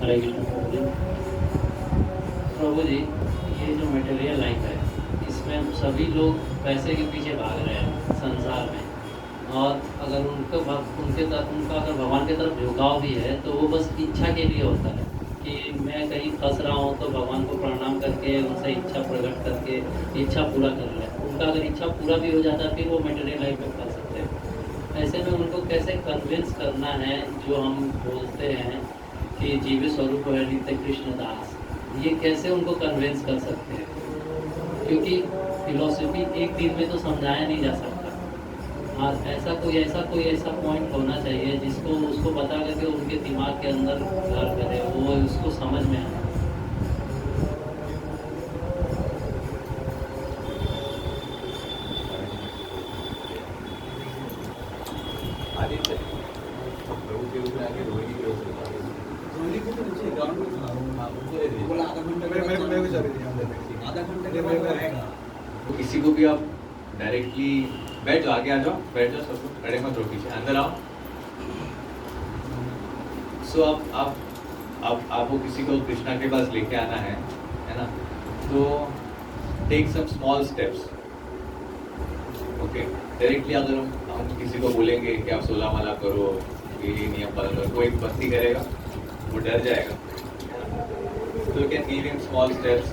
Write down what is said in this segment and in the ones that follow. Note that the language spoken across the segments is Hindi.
हरे कृष्ण प्रभु जी। प्रभु जी, ये जो मटेरियल लाइफ है, इसमें हम सभी लोग पैसे के पीछे भाग रहे हैं संसार में, और अगर उनका अगर भगवान की तरफ झुकाव भी है तो वो बस इच्छा के लिए होता है कि मैं कहीं फंस रहा हूँ तो भगवान को प्रणाम करके उनसे इच्छा प्रकट करके इच्छा पूरा कर ले। उनका अगर इच्छा पूरा भी हो जाता है फिर वो मटेरियल लाइफ में फंस सकते हैं। ऐसे में उनको कैसे कन्विंस करना है, जो हम बोलते हैं कि जीव स्वरूप है नित्य कृष्ण दास, ये कैसे उनको कन्विंस कर सकते हैं? क्योंकि फिलॉसफी एक दिन में तो समझाया नहीं जा सकता। हाँ, ऐसा कोई ऐसा पॉइंट होना चाहिए जिसको उसको बता करके उनके दिमाग के अंदर घर करे, वो उसको समझ में आए। आदित्य प्रभु के रूप में आके रोहिणी के रूप में रोहिणी को तो नीचे ग्राउंड में था, उनको दे दीजिए। बोला आधा घंटा मेरे को जा रही है, आधा घंटे के बाद आएगा। तो किसी को भी आप डायरेक्टली बैठ जाओ, आगे आ जाओ, बैठ जाओ, सब लोग खड़े मत रहो, पीछे अंदर आओ। सो आपको किसी को कृष्णा के पास लेके आना है ना? तो take some small steps. Okay, directly अगर हम किसी को बोलेंगे कि आप 16 माला करो, ये नियम पालन करो, कोई भक्ति करेगा वो डर जाएगा। तो you can give him small steps.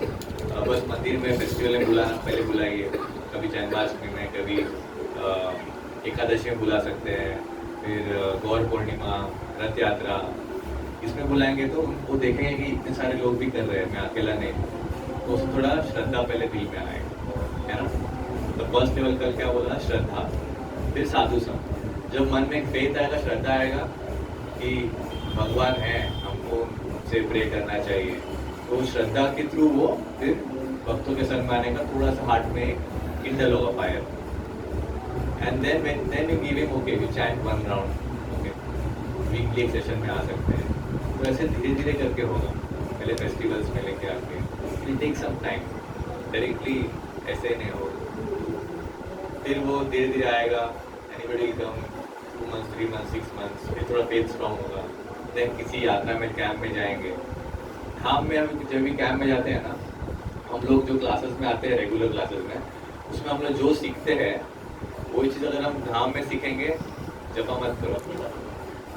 बस मंदिर में फेस्टिवल में बुलाना, पहले बुलाइए, कभी जन्माष्टमी में, कभी एकादशी में बुला सकते हैं, फिर गौर पूर्णिमा, रथ यात्रा, इसमें बुलाएंगे तो वो देखेंगे कि इतने सारे लोग भी कर रहे हैं, मैं अकेला नहीं, तो उसमें थोड़ा श्रद्धा पहले दिल में आएगा, है ना? तो फर्स्ट लेवल का क्या बोला? श्रद्धा, फिर साधु संग। जब मन में एक फेथ आएगा, श्रद्धा आएगा कि भगवान है, हमको उनसे प्रे करना चाहिए, तो श्रद्धा के थ्रू वो फिर भक्तों के संग में आने का थोड़ा सा हार्ट में किंडल होगा fire. And then you give him, okay we chant 1 round, okay weekly एक सेशन में आ सकते हैं। तो ऐसे धीरे धीरे करके होगा, पहले फेस्टिवल्स में लेके आके, it take some time, directly ऐसे नहीं होगा। फिर वो धीरे धीरे आएगा, anybody come 2 months 3 months 6 months, फिर थोड़ा फेथ स्ट्रॉन्ग होगा। देन किसी यात्रा में कैंप में जाएंगे। धाम में हम जब भी कैंप में जाते हैं ना, हम लोग जो क्लासेस में आते हैं रेगुलर क्लासेस में, उसमें हम लोग जो सीखते हैं वही चीज़ अगर हम धाम में सीखेंगे, जपा मत करो,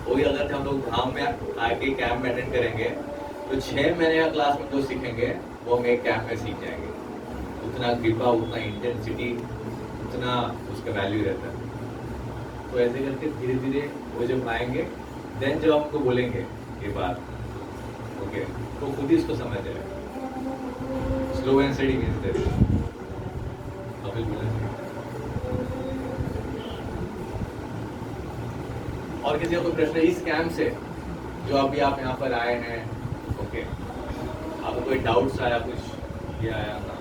वही अगर हम लोग धाम में आके कैंप में अटेंड करेंगे तो 6 महीने का क्लास में जो सीखेंगे वो हम एक कैंप में सीख जाएंगे। उतना कृपा, उतना इंटेंसिटी, उतना उसका वैल्यू रहता है। तो ऐसे करके धीरे धीरे वो जब आएंगे, देन जब हमको बोलेंगे ये बात, ओके, तो खुद ही इसको समझ जाएगा। Slow and study means that. और किसी का कोई प्रश्न है इस कैंप से, जो अभी आप यहाँ पर आए हैं? ओके, आपको कोई डाउट्स आया, कुछ ये आया था?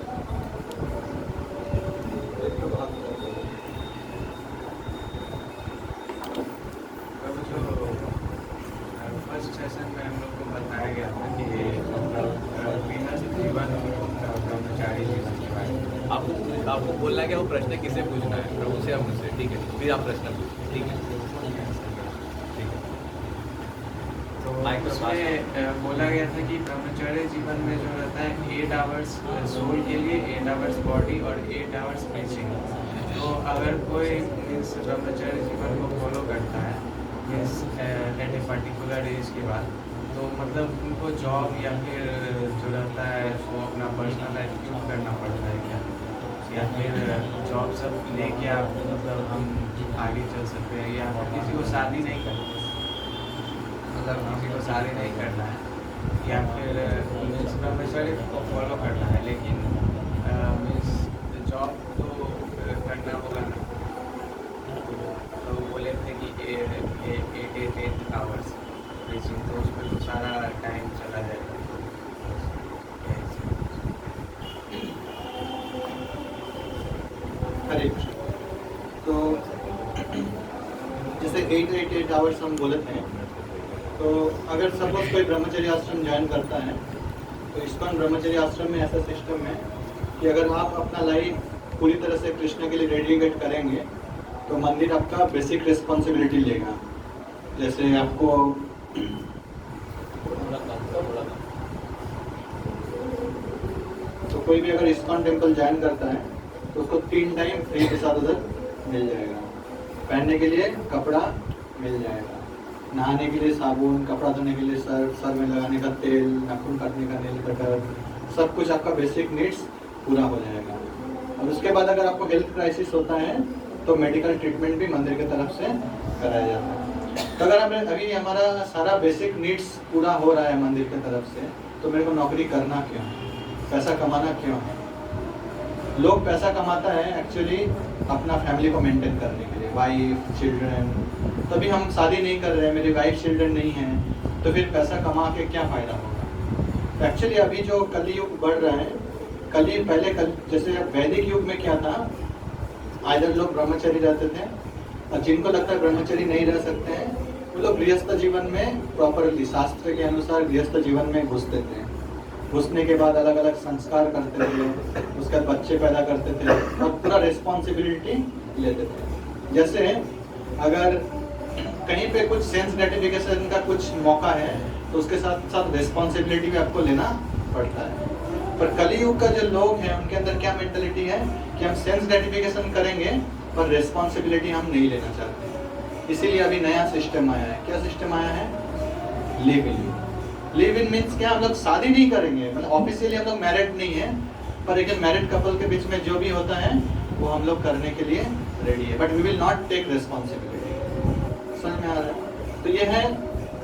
फर्स्ट सेशन में हम लोग को बताया गया था कि बिना जीवन ब्रह्मचारी जीवन के बारे में आपको बोलना है कि वो प्रश्न किसे पूछना है, प्रभु से या मुझसे? ठीक है, फिर आप प्रश्न पूछिए। ठीक है, तो उसमें बोला गया था कि ब्रह्मचर्य जीवन में जो रहता है 8 आवर्स सोल के लिए, 8 आवर्स बॉडी और 8 आवर्स प्रीचिंग। तो अगर कोई मीन्स ब्रह्मचर्य जीवन को फॉलो करता है means at a particular age के बाद, तो मतलब उनको जॉब या फिर जो रहता है वो अपना पर्सनल लाइफ क्यों करना पड़ता है क्या, या फिर जॉब सब लेके आप मतलब हम आगे चल सकते हैं, या फिर किसी को शादी नहीं करते, मतलब किसी को शादी नहीं करना है, या फिर मीन्स ब्रह्मचर्य को फॉलो करना है लेकिन मीन्स जॉब तो करना होगा ना। तो बोले थे कि 8 आवर्स टीचिंग, तो उसमें तो सारा टाइम चला जाएगा। हरे कृष्ण। तो जैसे 8 आवर्स हम बोले थे, तो अगर सपोज कोई ब्रह्मचर्य आश्रम ज्वाइन करता है, तो इस्कॉन ब्रह्मचर्य आश्रम में ऐसा सिस्टम है कि अगर आप अपना लाइफ पूरी तरह से कृष्ण के लिए डेडिकेट करेंगे तो मंदिर आपका बेसिक रिस्पॉन्सिबिलिटी लेगा। जैसे आपको कोई भी अगर इस्कॉन टेम्पल ज्वाइन करता है तो उसको 3 टाइम फ्री प्रसाद उधर मिल जाएगा। पहनने के लिए कपड़ा मिल जाएगा, नहाने के लिए साबुन, कपड़ा धोने के लिए सर में लगाने का तेल, नाखून काटने का नेल कटर, सब कुछ आपका बेसिक नीड्स पूरा हो जाएगा। और उसके बाद अगर आपको हेल्थ क्राइसिस होता है तो मेडिकल ट्रीटमेंट भी मंदिर की तरफ से कराया जाता है। तो अगर अभी हमारा सारा बेसिक नीड्स पूरा हो रहा है मंदिर की तरफ से, तो मेरे को नौकरी करना क्यों है, पैसा कमाना क्यों है? लोग पैसा कमाता है एक्चुअली अपना फैमिली को मेंटेन करने के लिए, वाइफ चिल्ड्रन। तभी हम शादी नहीं कर रहे हैं, मेरी वाइफ चिल्ड्रन नहीं है, तो फिर पैसा कमा के क्या फ़ायदा होगा? तो एक्चुअली अभी जो कलयुग बढ़ रहा है, जैसे वैदिक युग में क्या था, आइदर लोग ब्रह्मचारी रहते थे, और जिनको लगता है ब्रह्मचारी नहीं रह सकते हैं वो लोग गृहस्थ जीवन में प्रॉपरली शास्त्र के अनुसार गृहस्थ जीवन में घुसते थे। घुसने के बाद अलग अलग संस्कार करते थे, उसके बाद बच्चे पैदा करते थे और पूरा रिस्पॉन्सिबिलिटी लेते थे। जैसे अगर कहीं पे कुछ सेंस ग्रेटिफिकेशन का कुछ मौका है तो उसके साथ साथ रिस्पॉन्सिबिलिटी भी आपको लेना पड़ता है। पर कलयुग का जो लोग हैं उनके अंदर क्या मेंटलिटी है कि हम सेंस ग्रेटिफिकेशन करेंगे पर रिस्पॉन्सिबिलिटी हम नहीं लेना चाहते। इसीलिए अभी नया सिस्टम आया है। क्या सिस्टम आया है? Live in. Live in means क्या, हम लोग शादी नहीं करेंगे, मतलब ऑफिशियली हम लोग मैरिड नहीं है, पर लेकिन मैरिड कपल के बीच में जो भी होता है वो हम लोग करने के लिए रेडी है, but we will not take responsibility. समझ में आ रहा है? तो ये है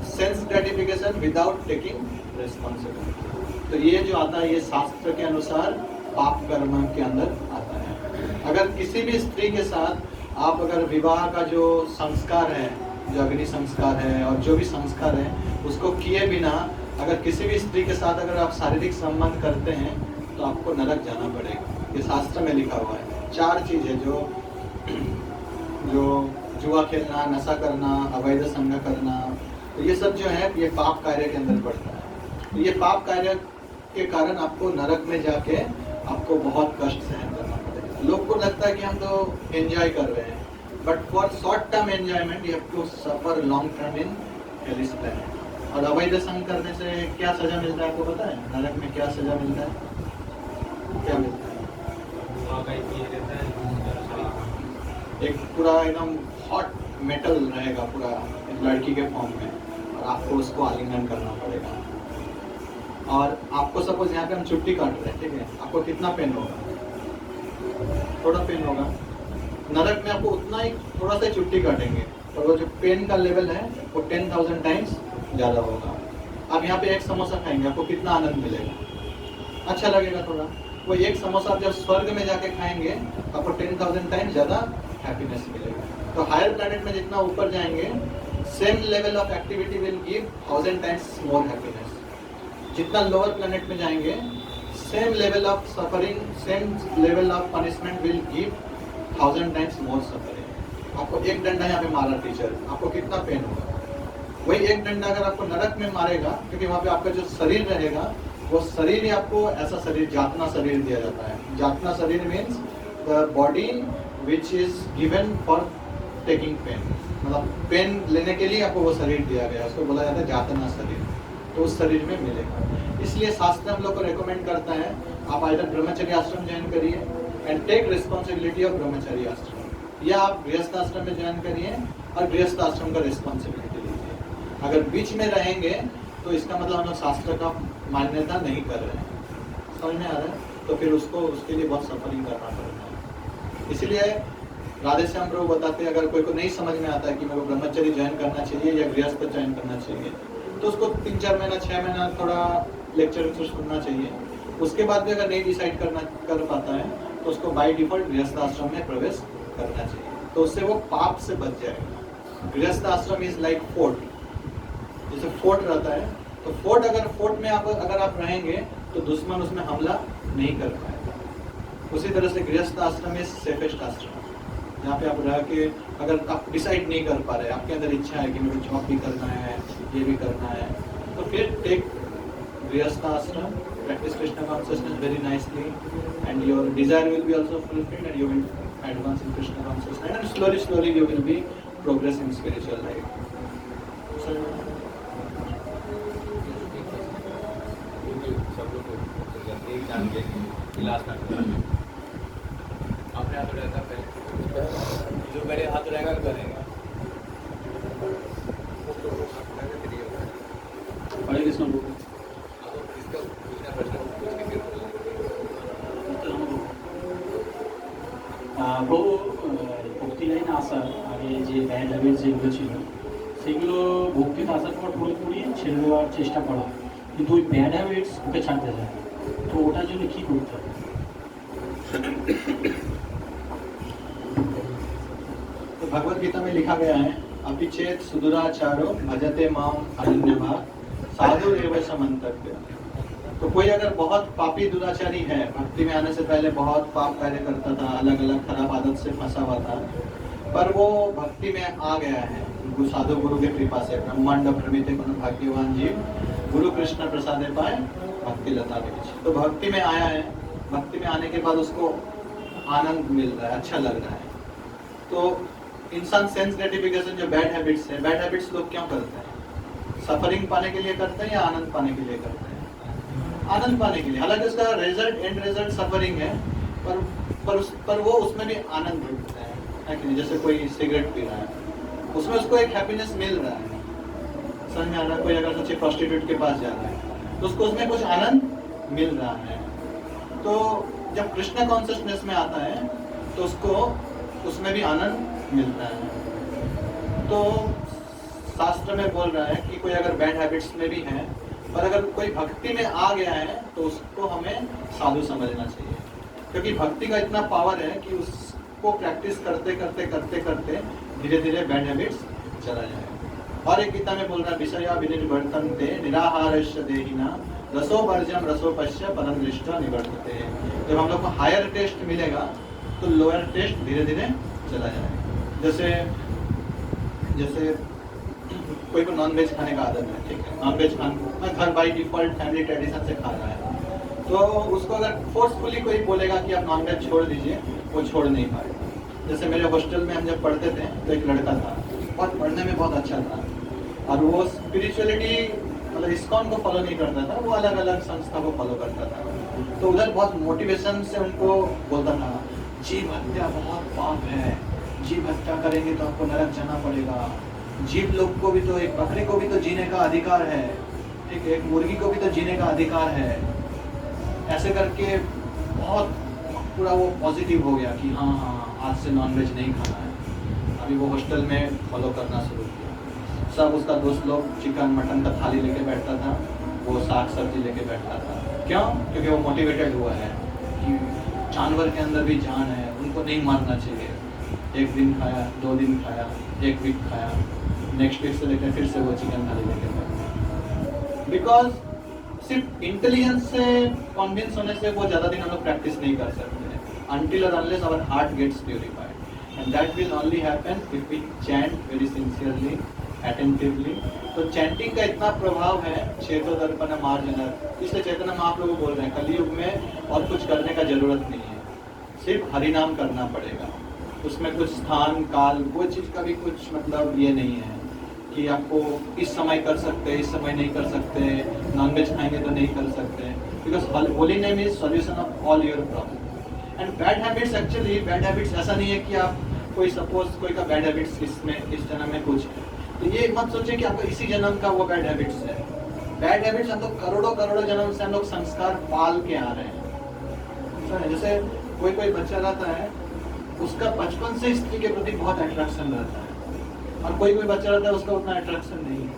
sense gratification without taking responsibility. तो ये जो आता है ये शास्त्र के अनुसार पाप कर्म के अंदर आता है। अगर किसी भी स्त्री के साथ आप अगर विवाह का जो संस्कार है, जो अग्नि संस्कार है और जो भी संस्कार है उसको किए बिना अगर किसी भी स्त्री के साथ अगर आप शारीरिक संबंध करते हैं तो आपको नरक जाना पड़ेगा। ये शास्त्र में लिखा हुआ है। 4 चीज़ें जो जुआ खेलना, नशा करना, अवैध संग करना, तो ये सब जो है ये पाप कार्य के अंदर पड़ता है। तो ये पाप कार्य के कारण आपको नरक में जाके आपको बहुत कष्ट सहन करना पड़ेगा। लोग को लगता है कि हम तो एंजॉय कर रहे हैं, but for short term enjoyment you have to suffer long term in hellish planet. और अवैध संग करने से क्या सजा मिलता है आपको पता है? नरक में क्या सजा मिलता है? क्या मिलता है? एक पूरा एकदम हॉट मेटल रहेगा पूरा एक लड़की के फॉर्म में और आपको उसको आलिंगन करना पड़ेगा। और आपको सपोज यहाँ पे हम चुट्टी काट रहे हैं, ठीक है, आपको कितना पेन होगा? थोड़ा पेन होगा। नरक में आपको उतना ही थोड़ा सा चुट्टी काटेंगे और वो जो पेन का लेवल है वो 10,000 टाइम्स ज़्यादा होगा। आप यहाँ पे एक समोसा खाएंगे, आपको कितना आनंद मिलेगा? अच्छा लगेगा थोड़ा। वो एक समोसा आप जब स्वर्ग में जाके खाएंगे आपको 10,000 टाइम्स ज़्यादा हैप्पीनेस मिलेगा। तो हायर प्लैनेट में जितना ऊपर जाएंगे same level of activity will give 1000 times more happiness. जितना लोअर प्लैनेट में जाएंगे same level of suffering, same level of punishment will give 1000 times more suffering. आपको एक डंडा यहाँ पे मारा टीचर, आपको कितना पेन होगा? वही एक डंडा अगर आपको नरक में मारेगा, क्योंकि वहाँ पे आपका जो शरीर रहेगा वो शरीर ही आपको ऐसा शरीर, जातना शरीर दिया जाता है। जातना शरीर means the body which is given for taking pain, मतलब पेन लेने के लिए आपको वो शरीर दिया गया, उसको बोला जाता है जातना शरीर। तो उस शरीर में मिलेगा। इसलिए शास्त्र हम लोग को रेकमेंड करता है आप आइदर ब्रह्मचर्य आश्रम ज्वाइन करिए एंड टेक रिस्पॉन्सिबिलिटी ऑफ ब्रह्मचर्य आश्रम, या आप गृहस्थ आश्रम में ज्वाइन करिए और गृहस्थ आश्रम का रिस्पॉन्सिबिलिटी लीजिए। अगर बीच में रहेंगे तो इसका मतलब हम लोग शास्त्र का मान्यता नहीं कर रहे हैं। समझ में आ रहा है? तो फिर उसके लिए बहुत सफरिंग करना पड़ता है। इसलिए राधे श्याम प्रभु बताते हैं अगर कोई को नहीं समझ में आता है कि मेरे को ब्रह्मचर्य ज्वाइन करना चाहिए या गृहस्थ ज्वाइन करना चाहिए तो उसको 3-4 महीना 6 महीना थोड़ा लेक्चर सुनना चाहिए। उसके बाद भी अगर नहीं डिसाइड कर पाता है तो उसको बाय डिफॉल्ट गृहस्थ आश्रम में प्रवेश करना चाहिए, तो उससे वो पाप से बच जाएगा। गृहस्थ आश्रम इज लाइक फोर्ट, जैसे फोर्ट रहता है, तो फोर्ट में अगर आप रहेंगे तो दुश्मन उसमें हमला नहीं कर पाएगा। उसी तरह से गृहस्थ आश्रम इज सेफेस्ट आश्रम, जहाँ पे आप रह के अगर आप डिसाइड नहीं कर पा रहे, आपके अंदर इच्छा है कि मेरे को जॉब भी करना है, ये भी करना है, तो फिर टेक गृहस्थ आश्रम, practice Krishna consciousness very nicely and your desire will be also fulfilled and you will advance in Krishna consciousness and slowly you will be progress in spiritual life. So, सब लोग को एक जान के गिलास में अपने हाथ उठाता पहले, जो पहले हाथ उठाएगा करेगा। हरे कृष्ण प्रभु। इसका पूछना प्रश्न पूछ के फिर প্রভু ভক্তি লাইনে আসার আগে যে ব্যাড হ্যাবিট যেগুলো ছিল সেগুলো ভক্তিতে আসার পর পুরোপুরি ছেড়ে দেওয়ার চেষ্টা করা হয়, কিন্তু ওই ব্যাড হ্যাবিটস ওকে ছাড়তে চায়, তো ওটার জন্য কী করতে হবে? तो भगवत गीता में लिखा गया है अपिचेत सुदुराचारो भजते माम अनन्यभा साधु एव समंतव्य। तो कोई अगर बहुत पापी दुराचारी है, भक्ति में आने से पहले बहुत पाप कार्य करता था, अलग अलग खराब आदत से फंसा हुआ था, पर वो भक्ति में आ गया है साधु गुरु की कृपा से, ब्रह्मांड प्रमित भाग्यवान जीव गुरु कृष्ण प्रसादे पाए भक्ति लता के पीछे। तो भक्ति में आया है, भक्ति में आने के बाद उसको आनंद मिल रहा है, अच्छा लग रहा है। तो इंसान सेंस ग्रेटिफिकेशन जो बैड हैबिट्स है, बैड हैबिट्स लोग क्यों करते हैं? सफरिंग पाने के लिए करते हैं या आनंद पाने के लिए करते हैं? आनंद पाने के लिए। हालांकि उसका रिजल्ट एंड रिजल्ट सफरिंग है, पर वो उसमें भी आनंद ढूंढता है कि नहीं? जैसे कोई सिगरेट पी रहा है, उसमें उसको एक हैप्पीनेस मिल रहा है, समझ में आ रहा है? कोई अगर सोचे प्रोस्टिट्यूट के पास जा रहा है तो उसको उसमें कुछ आनंद मिल रहा है। तो जब कृष्ण कॉन्शियसनेस में आता है तो उसको उसमें भी आनंद मिलता है। तो शास्त्र में बोल रहा है कि कोई अगर बैड हैबिट्स में भी है, पर अगर कोई भक्ति में आ गया है तो उसको हमें साधु समझना चाहिए, क्योंकि भक्ति का इतना पावर है कि उसको प्रैक्टिस करते करते करते करते धीरे धीरे बैड हैबिट्स चला जाए। और एक गीता में बोल रहा है विषया विनिवर्तन्ते निराहारस्य देहिना रसो वर्जम रसोपश्य परम दृष्टा निवर्तते। जब हम लोग को हायर टेस्ट मिलेगा तो लोअर टेस्ट धीरे धीरे चला जाएगा। जैसे कोई को नॉन वेज खाने का आदत है, ठीक है, नॉन वेज खाना घर बाई डिफॉल्ट फैमिली ट्रेडिशन से खा रहा है, तो उसको अगर फोर्सफुली कोई बोलेगा कि आप नॉन वेज छोड़ दीजिए, वो छोड़ नहीं पाएगा। जैसे मेरे हॉस्टल में हम जब पढ़ते थे तो एक लड़का था, बहुत पढ़ने में बहुत अच्छा था, और वो स्पिरिचुअलिटी मतलब इस्कॉन को फॉलो नहीं करता था, वो अलग अलग संस्था को फॉलो करता था। तो उधर बहुत मोटिवेशन से उनको बोलता था जीव हत्या बहुत पाप है, जीव हत्या करेंगे तो आपको नरक जाना पड़ेगा, जीव लोग को भी तो, एक बकरी को भी तो जीने का अधिकार है, ठीक है, एक मुर्गी को भी तो जीने का अधिकार है। ऐसे करके बहुत पूरा वो पॉजिटिव हो गया कि हाँ हाँ आज से नॉनवेज नहीं खाना है। अभी वो हॉस्टल में फॉलो करना शुरू किया। सब उसका दोस्त लोग चिकन मटन का थाली लेके बैठता था, वो साग सब्जी लेके बैठता था। क्यों? क्योंकि वो मोटिवेटेड हुआ है कि जानवर के अंदर भी जान है, उनको नहीं मारना चाहिए। एक दिन खाया, 2 दिन खाया, 1 वीक खाया, नेक्स्ट वीक से लेकर फिर से वो चिकन थाली लेके बैठा। बिकॉज सिर्फ इंटेलिजेंस से कॉन्विंस होने से वो ज़्यादा दिन हम लोग प्रैक्टिस नहीं कर सकते, until or unless our heart gets purified, and that will only happen if we chant very sincerely, attentively. तो चैंटिंग का इतना प्रभाव है, चेतो दर्पण मार्जनर, इसलिए चैतन्य महाप्रभु बोल रहे हैं कलयुग में और कुछ करने का जरूरत नहीं है, सिर्फ हरिनाम करना पड़ेगा। उसमें कुछ स्थान काल वो चीज़ का भी कुछ मतलब ये नहीं है कि आपको इस समय कर सकते, इस समय नहीं कर सकते, नॉनवेज खाएंगे तो नहीं कर सकते, because holy name is solution of all your problem. And bad habits, actually bad habits ऐसा नहीं है कि आप कोई सपोज कोई का बैड हैबिट्स इसमें इस जन्म में कुछ है, तो ये मत सोचिए कि आपका इसी जन्म का वो बैड हैबिट्स है। बैड हैबिट्स हम लोग करोड़ों करोड़ों जन्म से हम लोग संस्कार पाल के आ रहे हैं। जैसे कोई कोई बच्चा रहता है, उसका बचपन से स्त्री के प्रति बहुत अट्रैक्शन रहता है, और कोई कोई बच्चा रहता है उसका उतना अट्रैक्शन नहीं है,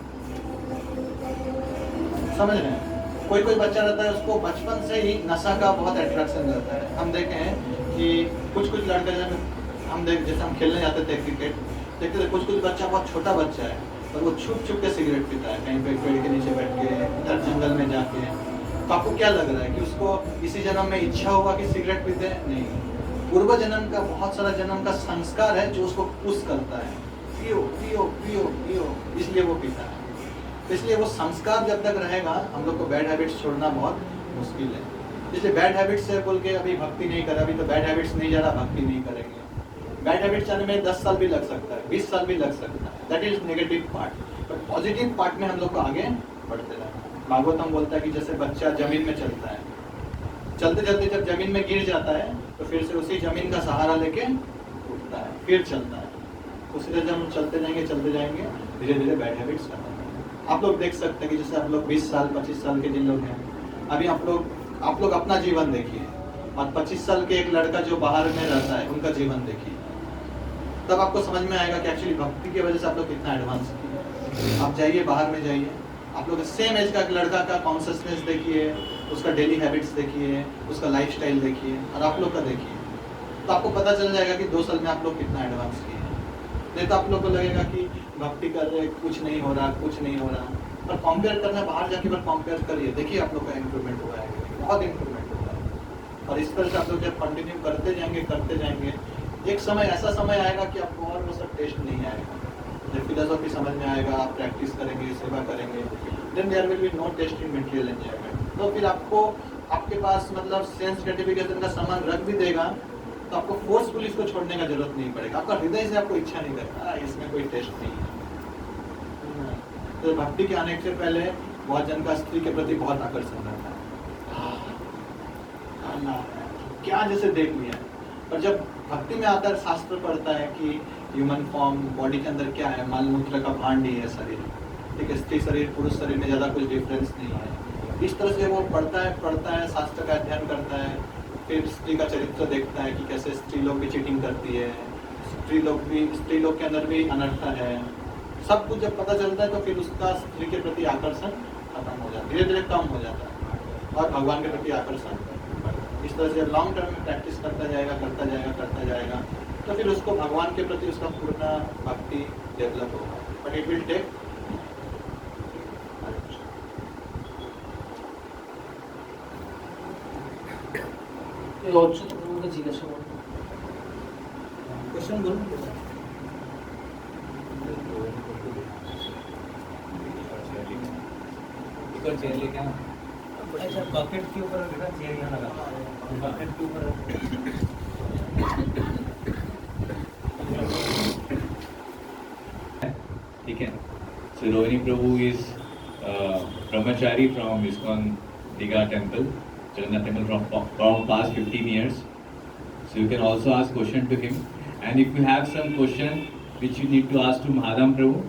समझ रहे हैं? कोई कोई बच्चा रहता है उसको बचपन से ही नशा का बहुत अट्रैक्शन रहता है। हम देखे हैं कि कुछ कुछ लड़के जैसे हम खेलने जाते थे क्रिकेट, देखते थे कुछ कुछ बच्चा, बहुत छोटा बच्चा है, और वो छुप छुप के सिगरेट पीता है कहीं पे पेड़ के नीचे बैठ के, इधर जंगल में जाके। तो आपको क्या लग रहा है कि उसको इसी जन्म में इच्छा हुआ कि सिगरेट पीते हैं? नहीं, पूर्व जन्म का बहुत सारा जन्म का संस्कार है जो उसको पुश करता है, पियो पियो पियो पियो, इसलिए वो पीता है। इसलिए वो संस्कार जब तक रहेगा हम लोग को बैड हैबिट्स छोड़ना बहुत मुश्किल है। इसलिए बैड हैबिट्स से बोल के अभी भक्ति नहीं करा, अभी तो बैड हैबिट्स नहीं जा रहा, भक्ति नहीं करेंगे। बैड हैबिट्स आने में 10 साल भी लग सकता है, 20 साल भी लग सकता है, that is negative part. But positive part में हम लोग को आगे बढ़ते रहना। भागवतम बोलता है कि जैसे बच्चा जमीन में चलता है, चलते चलते जब जमीन में गिर जाता है तो फिर से उसी जमीन का सहारा लेके उठता है, फिर चलता है। उसी तरह जब हम चलते जाएंगे धीरे धीरे बैड हैबिट्स खत्म होंगे। आप लोग देख सकते हैं कि जैसे आप लोग 20 साल 25 साल के जिन लोग हैं, अभी आप लोग अपना जीवन देखिए और 25 साल के एक लड़का जो बाहर में रहता है उनका जीवन देखिए, तब आपको समझ में आएगा कि एक्चुअली भक्ति की वजह से आप लोग कितना एडवांस किए। आप जाइए बाहर में जाइए, आप लोग सेम एज का एक लड़का का कॉन्शियसनेस देखिए, उसका डेली हैबिट्स देखिए, उसका लाइफस्टाइल देखिए और आप लोग का देखिए, तो आपको पता चल जाएगा कि 2 साल में आप लोग कितना एडवांस किए। नहीं तो आप लोग को लगेगा कि भक्ति कर रहे कुछ नहीं हो रहा। पर कंपेयर करना, बाहर जाके पर कंपेयर करिए, देखिए आप लोग का इंप्रूवमेंट हुआ है, बहुत इंप्रूवमेंट हुआ है। और इस तरह से आप लोग जब कंटिन्यू करते जाएंगे, एक समय ऐसा समय आएगा कि आपको और वो सब टेस्ट नहीं आएगा। जब फिलोसॉफी समझ में आएगा, आप प्रैक्टिस करेंगे, सेवा करेंगे, then there will be no taste in material enjoyment. तो फिर आपको आपके पास मतलब सेंस ग्रेटिफिकेशन का सामान रख भी देगा तो आपको फोर्सफुली इसको छोड़ने का जरूरत नहीं पड़ेगा। आपका हृदय से आपको इच्छा नहीं करता, इसमें कोई टेस्ट नहीं है। तो भक्ति के आने से पहले बहुत जन का स्त्री के प्रति बहुत आकर्षण रहता है, क्या जैसे देख लिया। पर जब भक्ति में आता है, शास्त्र पढ़ता है कि ह्यूमन फॉर्म, बॉडी के अंदर क्या है, मल मूत्र का भांड ही है शरीर, ठीक है, स्त्री शरीर पुरुष शरीर में ज़्यादा कुछ डिफरेंस नहीं है। इस तरह से वो पढ़ता है, शास्त्र का अध्ययन करता है, फिर स्त्री का चरित्र देखता है कि कैसे स्त्री लोग भी चीटिंग करती है, स्त्री लोग के अंदर भी अनर्थ है। सब कुछ जब पता चलता है तो फिर उसका स्त्री के प्रति आकर्षण खत्म हो जाता है, धीरे धीरे कम हो जाता है और भगवान के प्रति आकर्षण। इस तरह से लॉन्ग टर्म में प्रैक्टिस करता जाएगा तो फिर उसको भगवान के प्रति उसका पूर्ण भक्ति डेवलप होगा। बट इट विल टेक জিজ্ঞাসা করবো। क्वेश्चन बोलो। चेयर लेके आना। अच्छा बकेट के ऊपर रखा, चेयर यहाँ लगा, बकेट के ऊपर ठीक है। So Rohini Prabhu is brahmachari from ISKCON Digha Temple, Jagannath Temple from past 15 years. So you can also ask question to him, and if you have some question which you need to ask to Mahadam Prabhu,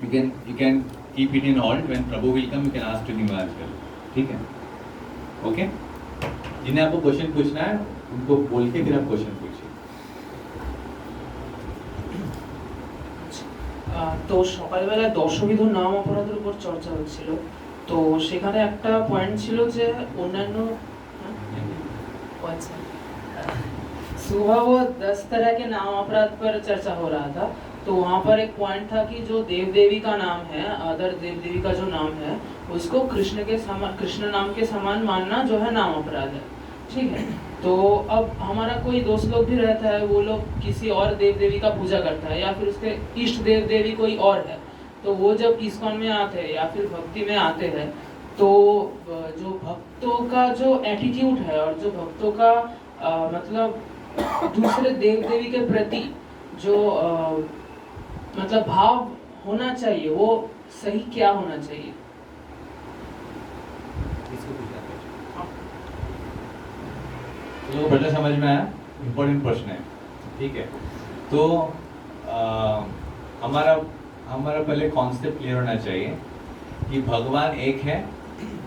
you can keep it in hold. When Prabhu will come, you can ask to him as well. ठीक है, ओके। जिन्हें आपको क्वेश्चन पूछना है उनको बोल के फिर आप क्वेश्चन पूछिए। তো সকালবেলায় দশবিধ নাম অপরাধের উপর চর্চা হচ্ছিল, তো সেখানে একটা পয়েন্ট ছিল যে অন্যান্য सुबह वो 10 तरह के नाम अपराध पर चर्चा हो रहा था। तो वहाँ पर एक पॉइंट था कि जो देव देवी का नाम है, अदर देव देवी का जो नाम है, उसको कृष्ण नाम के समान मानना जो है नाम अपराध है, ठीक है। तो अब हमारा कोई दोस्त लोग भी रहता है, वो लोग किसी और देव देवी का पूजा करता है या फिर उसके इष्ट देव देवी कोई और है, तो वो जब इस्कॉन में आते हैं या फिर भक्ति में आते हैं तो जो भक्तों का जो एटीट्यूड है और जो भक्तों का मतलब दूसरे देव देवी के प्रति जो मतलब भाव होना चाहिए, वो सही क्या होना चाहिए? तो प्रश्न समझ में आया? इम्पोर्टेंट प्रश्न है, ठीक है। तो हमारा पहले कॉन्सेप्ट क्लियर होना चाहिए कि भगवान एक है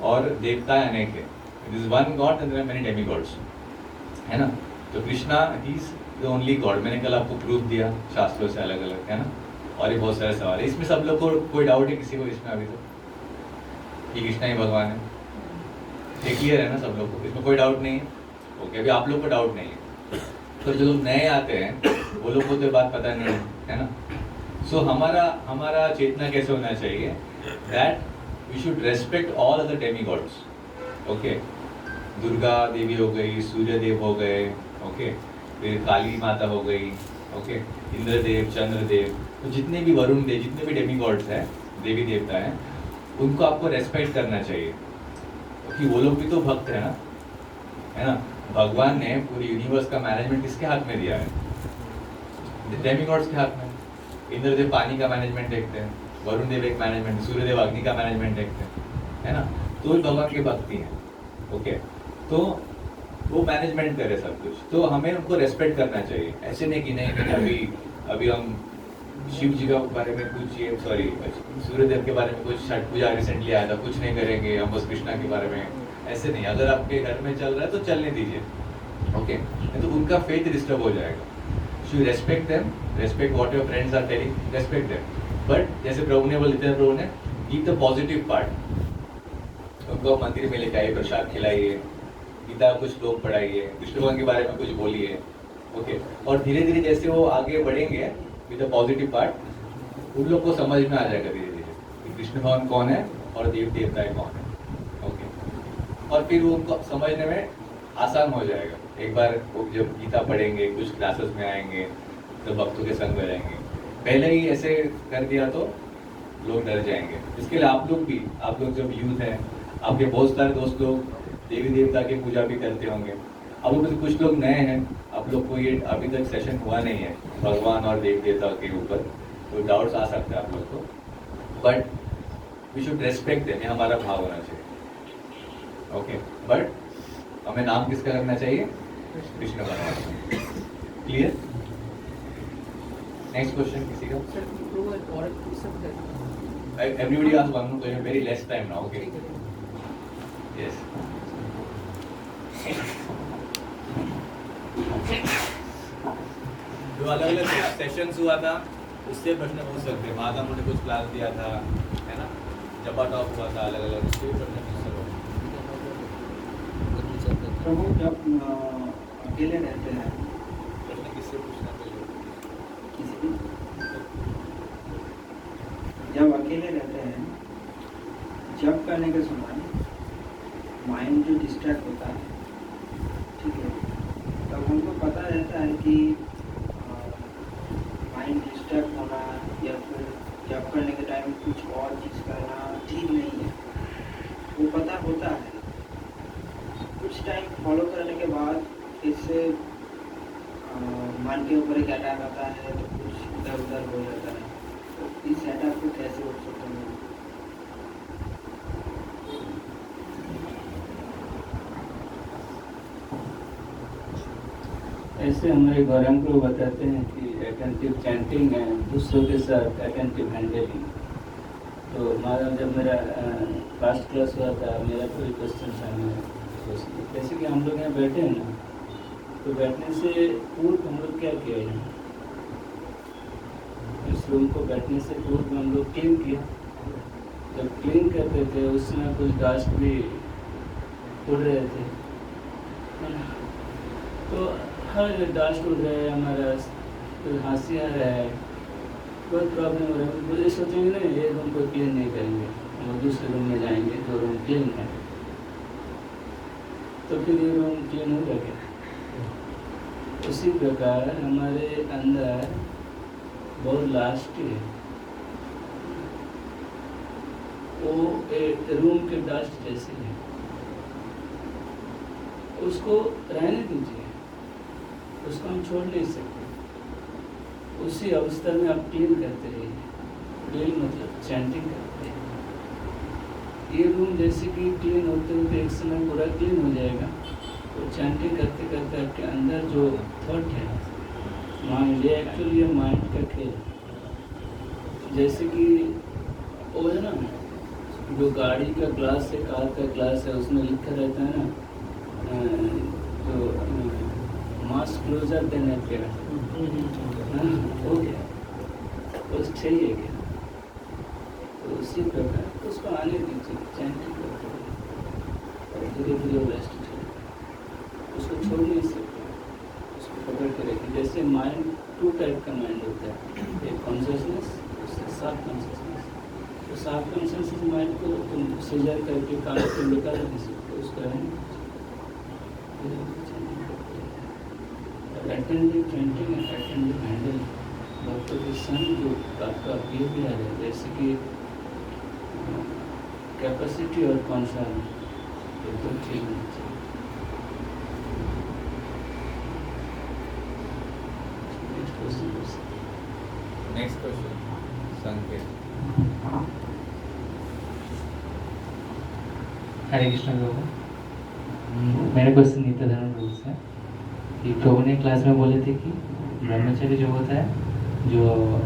और देवता अनेक है। It is one God and there are many demigods, है ना। तो कृष्णा ही इज द ओनली गॉड। मैंने कल आपको प्रूफ दिया शास्त्रों से अलग अलग, है ना। और ये बहुत सारे सवाल है इसमें। सब लोग को कोई डाउट है किसी को इसमें अभी तो कि कृष्णा ही भगवान है? ये क्लियर है ना सब लोग को? इसमें कोई डाउट नहीं है? ओके, अभी आप लोग को डाउट नहीं है। तो जो लोग नए आते हैं वो लोग को तो बात पता नहीं है ना। सो हमारा चेतना कैसे होना चाहिए that we should respect all other demigods. Okay, Durga Devi हो गई, सूर्य देव हो गए, ओके, फिर काली माता हो गई, ओके, इंद्रदेव, चंद्रदेव, तो जितने भी वरुण देव, जितने भी डेमीगॉड्स हैं, देवी देवता हैं, उनको आपको रेस्पेक्ट करना चाहिए क्योंकि वो लोग भी तो भक्त है ना। भगवान ने पूरी यूनिवर्स का मैनेजमेंट किसके हाथ में दिया है? डेमीगॉड्स के हाथ में। इंद्रदेव पानी का मैनेजमेंट देखते हैं, वरुण देव एक मैनेजमेंट, सूर्यदेव अग्नि का मैनेजमेंट देखते हैं, है ना। तो भगवान की भक्ति है, ओके। तो वो मैनेजमेंट करे सब कुछ, तो हमें उनको रेस्पेक्ट करना चाहिए। ऐसे नहीं कि नहीं अभी हम शिव जी के बारे में कुछ, ये सॉरी सूर्यदेव के बारे में कुछ छठ पूजा रिसेंटली आया था, कुछ नहीं करेंगे हम बस कृष्णा के बारे में, ऐसे नहीं। अगर आपके घर में चल रहा है तो चलने दीजिए, ओके, नहीं तो उनका फेथ डिस्टर्ब हो जाएगा। You respect them, respect what your friends are telling, respect them, but जैसे प्रभु ने बोले, नित्यानंद प्रभु ने, कीप द पॉजिटिव पार्ट। उनको मंदिर में लेके आइए, प्रसाद खिलाइए, गीता कुछ श्लोक पढ़ाइए, कृष्ण भगवान के बारे में कुछ बोलिए, ओके। और धीरे धीरे जैसे वो आगे बढ़ेंगे विद द पॉजिटिव पार्ट, उन लोग को समझ में आ जाएगा धीरे धीरे कि कृष्ण भगवान कौन है और देव देवताएं कौन है, ओके। और फिर वो उनको समझने में आसान हो जाएगा। एक बार वो जब गीता पढ़ेंगे, कुछ क्लासेस में आएंगे, तो भक्तों के संग में रहेंगे। पहले ही ऐसे कर दिया तो लोग डर जाएंगे। इसके लिए आप लोग भी, आप लोग जब यूथ हैं, आपके बहुत सारे दोस्त लोग देवी देवता की पूजा भी करते होंगे। आप लोग में से कुछ लोग नए हैं, आप लोग को ये अभी तक सेशन हुआ नहीं है भगवान और देवी देवता के ऊपर, तो डाउट्स आ सकते हैं आप लोग को, but we should respect them, ये हमारा भाव होना चाहिए, ओके। बट हमें नाम किसका करना चाहिए? कृष्ण भगवान। क्लियर? नेक्स्ट क्वेश्चन किसी का? Everybody ask one more question, very less time now, okay? Yes. जो अलग अलग सेशंस हुआ था उससे प्रश्न पूछ सकते हैं। महात्मा ने कुछ क्लास दिया था, है ना, जपा टॉप हुआ था, अलग अलग उससे भी प्रश्न पूछ सकते हैं। प्रभु जब अकेले रहते हैं, प्रश्न किससे पूछना चाहिए? किसी भी जब अकेले रहते हैं, जब करने के समय माइंड जो डिस्ट्रैक्ट होता है, ठीक है, तब उनको पता रहता है कि माइंड डिस्ट्रैक्ट होना या फिर जब करने के टाइम कुछ और चीज़ करना ठीक नहीं है, वो पता होता है। कुछ टाइम फॉलो करने के बाद इससे मन के ऊपर एक अटैक आता है, तो कुछ इधर उधर हो जाता है। तो इस अटैक को कैसे रोक सकते हैं? ऐसे हमारे गौरंग को बताते हैं कि अटेंटिव चैंटिंग है, दूसरों के साथ अटेंटिव हैंडलिंग। तो हमारा जब मेरा लास्ट क्लास हुआ था, मेरा कोई क्वेश्चन था, जैसे कि हम लोग यहाँ बैठे हैं ना, तो बैठने से पूर्व हम लोग क्या किया है, इस रूम को बैठने से पूर्व हम लोग क्लीन किया। जब क्लीन करते थे उस समय कुछ डस्ट भी उड़ रहे थे, है ना, तो हर डस्ट उड़ रहा है, हमारा हंसी आ रहा है, बहुत प्रॉब्लम हो रहा है। मुझे सोचेंगे नहीं ये रूम को क्लीन नहीं करेंगे, हम दूसरे रूम में जाएंगे जो रूम क्लीन है, तो फिर ये रूम क्लीन हो जाएगा। उसी प्रकार हमारे अंदर बहुत लास्ट है, वो एक रूम के डस्ट जैसे है, उसको रहने दीजिए, उसको हम छोड़ नहीं सकते। उसी अवस्था में आप क्लीन करते रहिए। क्लीन मतलब चैंटिंग करते हैं। ये रूम जैसे कि क्लीन होते होते एक समय पूरा क्लीन हो जाएगा, तो चैंटिंग करते करते आपके अंदर जो थॉट है, माइंड, ये एक्चुअली ये माइंड का खेल। जैसे कि वो है ना, जो गाड़ी का ग्लास है, कार का ग्लास है, उसमें लिखा रहता है ना, तो मास क्लोजर देने क्या हो गया, बस चाहिए क्या, तो उसी प्रकार उसको आने दीजिए, चैंटिंग करते और धीरे धीरे रेस्ट उसको छोड़ नहीं सकते, उसको पकड़ के रखिए। जैसे माइंड टू टाइप का माइंड होता है, एक कॉन्शियसनेस, उससे साफ कॉन्शियसनेस। तो साफ कॉन्शियसनेस माइंड को तुम सीजर करके काम से निकाल नहीं सकते, उसको रहने attentive chanting and attentive handle doctor के संग जो आपका बिहेवियर है, जैसे कि कैपेसिटी और कॉन्सर्न एकदम ठीक होना चाहिए। नेक्स्ट क्वेश्चन संकेत। हरे कृष्ण लोगों, मेरा क्वेश्चन नीता धर्म प्रभु से कि प्रभु ने क्लास में बोले थे कि ब्रह्मचर्य जो होता है जो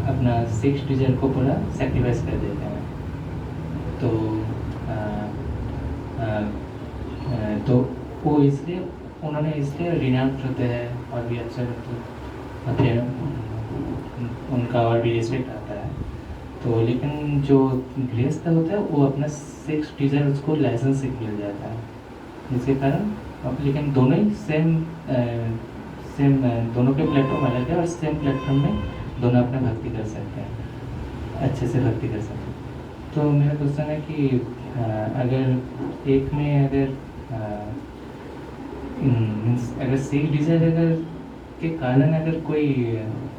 अपना 6 डिजायर को पूरा सेक्रीफाइस कर देता है, तो वो इसलिए उन्होंने इसलिए रिनाउंस होते हैं और भी अच्छा मतलब फिर उनका और भी रिस्पेक्ट आता है। तो लेकिन जो गृहस्थ होता है वो अपना 6 डिजायर उसको लाइसेंस से मिल जाता है, जिसके कारण अब लेकिन दोनों ही सेम दोनों के प्लेटफॉर्म अलग है और सेम प्लेटफॉर्म में दोनों अपना भक्ति कर सकते हैं, अच्छे से भक्ति कर सकते हैं। तो मेरा क्वेश्चन है कि अगर एक में अगर 6 डिजायर अगर के कारण अगर कोई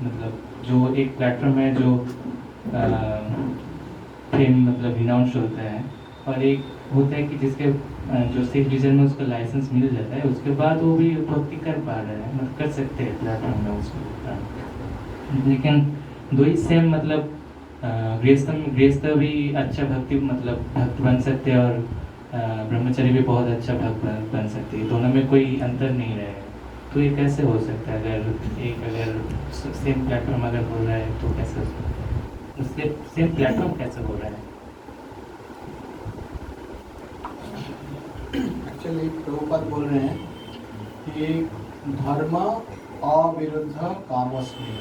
मतलब जो एक प्लेटफॉर्म है जो फेम मतलब रिनाउंस होता है और एक होता है कि जिसके जो 6 डिजायर में उसका लाइसेंस मिल जाता है, उसके बाद वो भी भक्ति कर पा रहे हैं, मतलब कर सकते हैं प्लेटफॉर्म में उसको। लेकिन दो ही सेम मतलब गृहस्थ भी अच्छा भक्ति मतलब भक्त बन सकते हैं और ब्रह्मचारी भी बहुत अच्छा भक्त बन सकते हैं, दोनों में कोई अंतर नहीं रहे। तो ये कैसे हो सकता है? अगर सेम प्लेटफॉर्म अगर हो रहा है तो कैसे उससे सेम प्लेटफॉर्म कैसे हो रहा है? एक्चुअली प्रभुपाद बोल रहे हैं कि धर्म अविरुद्ध कामोस्मि।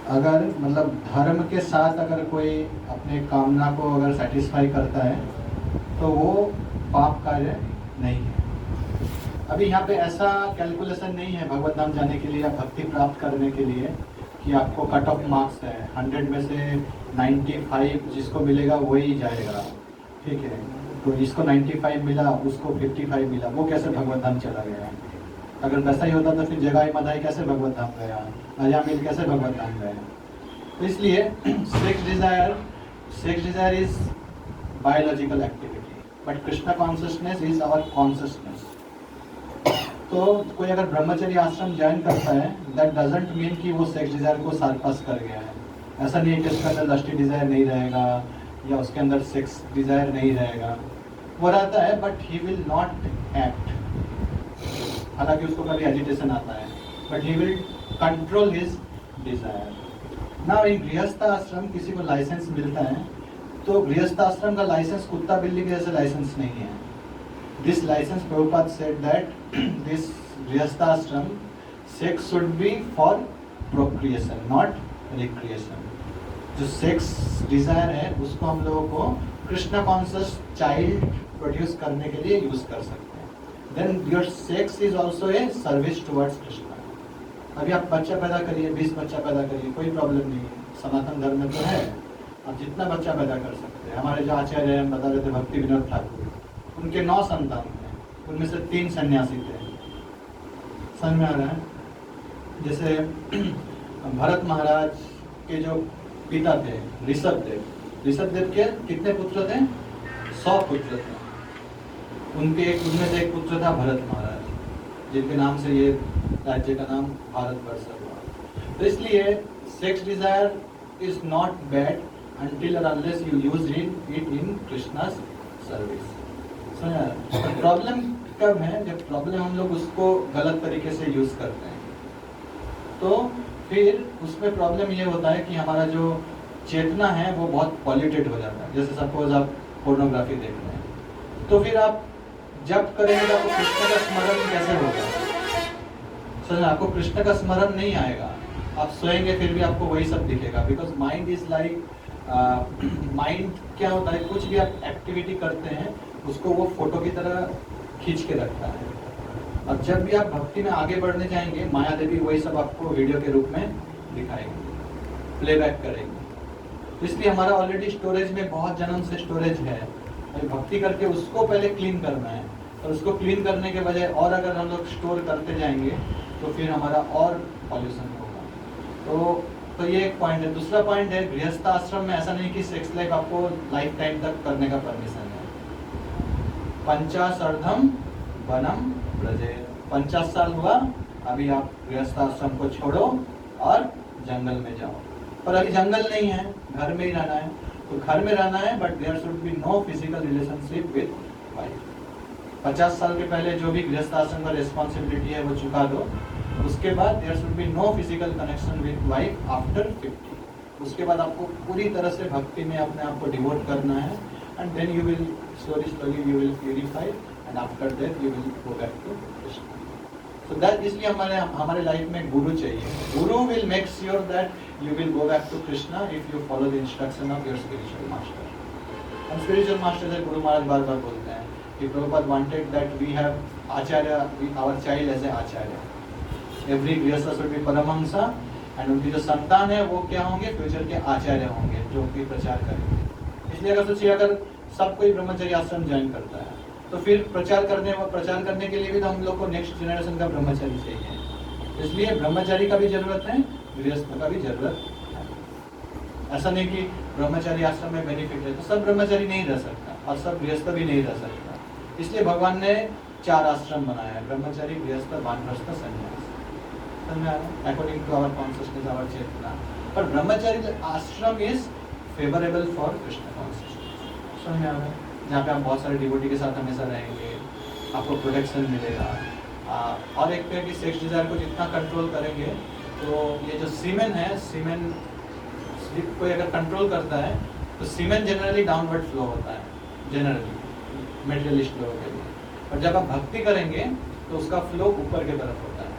अगर मतलब धर्म के साथ अगर कोई अपने कामना को अगर सेटिस्फाई करता है तो वो पाप कार्य नहीं है। अभी यहाँ पे ऐसा कैलकुलेशन नहीं है भगवत धाम जाने के लिए या भक्ति प्राप्त करने के लिए कि आपको कट ऑफ मार्क्स है 100 में से 95 जिसको मिलेगा वही जाएगा, ठीक है। तो जिसको 95 मिला उसको 55 मिला, वो कैसे भगवत धाम चला गया? अगर वैसा ही होता तो फिर जगाई मदाई कैसे भगवत धाम गया, अजामिल कैसे भगवत धाम गया? तो इसलिए sex desire is biological activity but Krishna consciousness is our consciousness. तो कोई अगर ब्रह्मचर्य आश्रम ज्वाइन करता है दैट डजंट मीन कि वो सेक्स डिजायर को सरपास कर गया है। ऐसा नहीं है कि उसके अंदर लस्टी डिजायर नहीं रहेगा या उसके अंदर सेक्स डिजायर नहीं रहेगा, वो रहता है but he will not act. हालांकि उसको कभी एजिटेशन आता है but he will control his Dzire. ना इन गृहस्थ आश्रम किसी को लाइसेंस मिलता है तो गृहस्थ आश्रम का लाइसेंस कुत्ता बिल्ली के जैसे लाइसेंस नहीं है। This licence Prabhupada said that this गृहस्थ आश्रम sex should be for procreation not recreation. जो सेक्स डिजायर है उसको हम लोगों को कृष्णा कॉन्शियस चाइल्ड प्रोड्यूस करने के लिए यूज कर सकते हैं। Then your sex is also a service towards Krishna. अभी आप बच्चा पैदा करिए, 20 बच्चा पैदा करिए, कोई प्रॉब्लम नहीं है, सनातन धर्म में तो है, आप जितना बच्चा पैदा कर सकते हैं। हमारे जो आचार्य हैं बता रहे थे भक्ति विनोद ठाकुर, उनके 9 संतान हैं, उनमें से 3 सन्यासी थे। समझ में आ रहा है? जैसे भरत महाराज के जो पिता थे ऋषभ देव के कितने पुत्र थे? 100 पुत्र थे। उनमें से एक पुत्र था भरत महाराज, जिनके नाम से ये राज्य का नाम भारतवर्ष हुआ। तो इसलिए sex desire is not bad until or unless you use it in Krishna's service. Problem कब है? जब प्रॉब्लम हम लोग उसको गलत तरीके से यूज करते हैं, तो फिर उसमें प्रॉब्लम ये होता है कि हमारा जो चेतना है वो बहुत पॉल्यूटेड हो जाता है। जैसे सपोज आप पोर्नोग्राफी देख रहे हैं, तो फिर आप जब करेंगे तो आपको कृष्ण का स्मरण कैसे होगा? समझ, आपको कृष्ण का स्मरण नहीं आएगा। आप सोएंगे फिर भी आपको वही सब दिखेगा, because mind is like mind क्या होता है, कुछ भी आप एक्टिविटी करते हैं उसको वो फोटो की तरह खींच के रखता है। और जब भी आप भक्ति में आगे बढ़ने जाएंगे, माया देवी वही सब आपको वीडियो के रूप में दिखाएंगे, प्लेबैक करेंगे। इसलिए हमारा ऑलरेडी स्टोरेज में बहुत जन्म से स्टोरेज है, भक्ति करके उसको पहले क्लीन करना है। और उसको क्लीन करने के बजाय और अगर हम लोग स्टोर करते जाएंगे तो फिर हमारा और पॉल्यूशन होगा। तो ये एक पॉइंट है। दूसरा पॉइंट है, गृहस्थ आश्रम में ऐसा नहीं कि सेक्स लाइफ आपको लाइफ टाइम तक करने का परमिशन है। 50 अर्धम वनम ब्रजे, 50 साल हुआ, अभी आप गृहस्थ आश्रम को छोड़ो और जंगल में जाओ। पर अभी जंगल नहीं है, घर में ही रहना है। तो घर में रहना है, but there should be no physical relationship with wife. 50 साल के पहले जो भी गृहस्थ आश्रम का रिस्पॉन्सिबिलिटी है वो चुका दो। उसके बाद there should be no physical connection with wife after 50। उसके बाद आपको पूरी तरह से भक्ति में अपने आप को डिवोट करना है, and then you will slowly you will purify, and after that you will go back to Krishna. So that इसलिए हमारे लाइफ में गुरु चाहिए। गुरु will make sure that you will go back to Krishna if you follow the instruction of your spiritual master. हम spiritual master से गुरु महाराज बार बार बोलते हैं कि Prabhupada wanted that we have acharya, our child as a acharya. Every गृहस्थ should be परमहंसा, and उनकी जो संतान है वो क्या होंगे, फ्यूचर के आचार्य होंगे जो कि प्रचार करेंगे। इसलिए अगर सोचिए, अगर सब कोई ब्रह्मचर्य आश्रम ज्वाइन करता है तो फिर प्रचार करने के लिए भी तो हम लोग को नेक्स्ट जनरेशन का ब्रह्मचारी चाहिए। इसलिए ब्रह्मचारी का भी जरूरत है, गृहस्थ का भी जरूरत है। ऐसा नहीं कि ब्रह्मचारी आश्रम में बेनिफिट है तो सब ब्रह्मचारी नहीं रह सकता और सब गृहस्थ भी नहीं रह सकता। इसलिए भगवान ने 4 आश्रम बनाया है, ब्रह्मचारी, grihastha, vanaprastha, sannyasa, according to our consciousness, our chetna. पर brahmachari ashram is favourable for Krishna consciousness. समझ में आ रहा है? जहाँ पे आप बहुत सारे डिवोटी के साथ हमेशा रहेंगे, आपको प्रोटेक्शन मिलेगा। और एक है कि सेक्स डिजायर को जितना कंट्रोल करेंगे तो ये जो सीमेन है, सीमेन कोई अगर कंट्रोल करता है तो सीमेन जनरली डाउनवर्ड फ्लो होता है, जनरली मेटेरियलिस्ट लोगों के लिए। और जब आप भक्ति करेंगे तो उसका फ्लो ऊपर की तरफ होता है।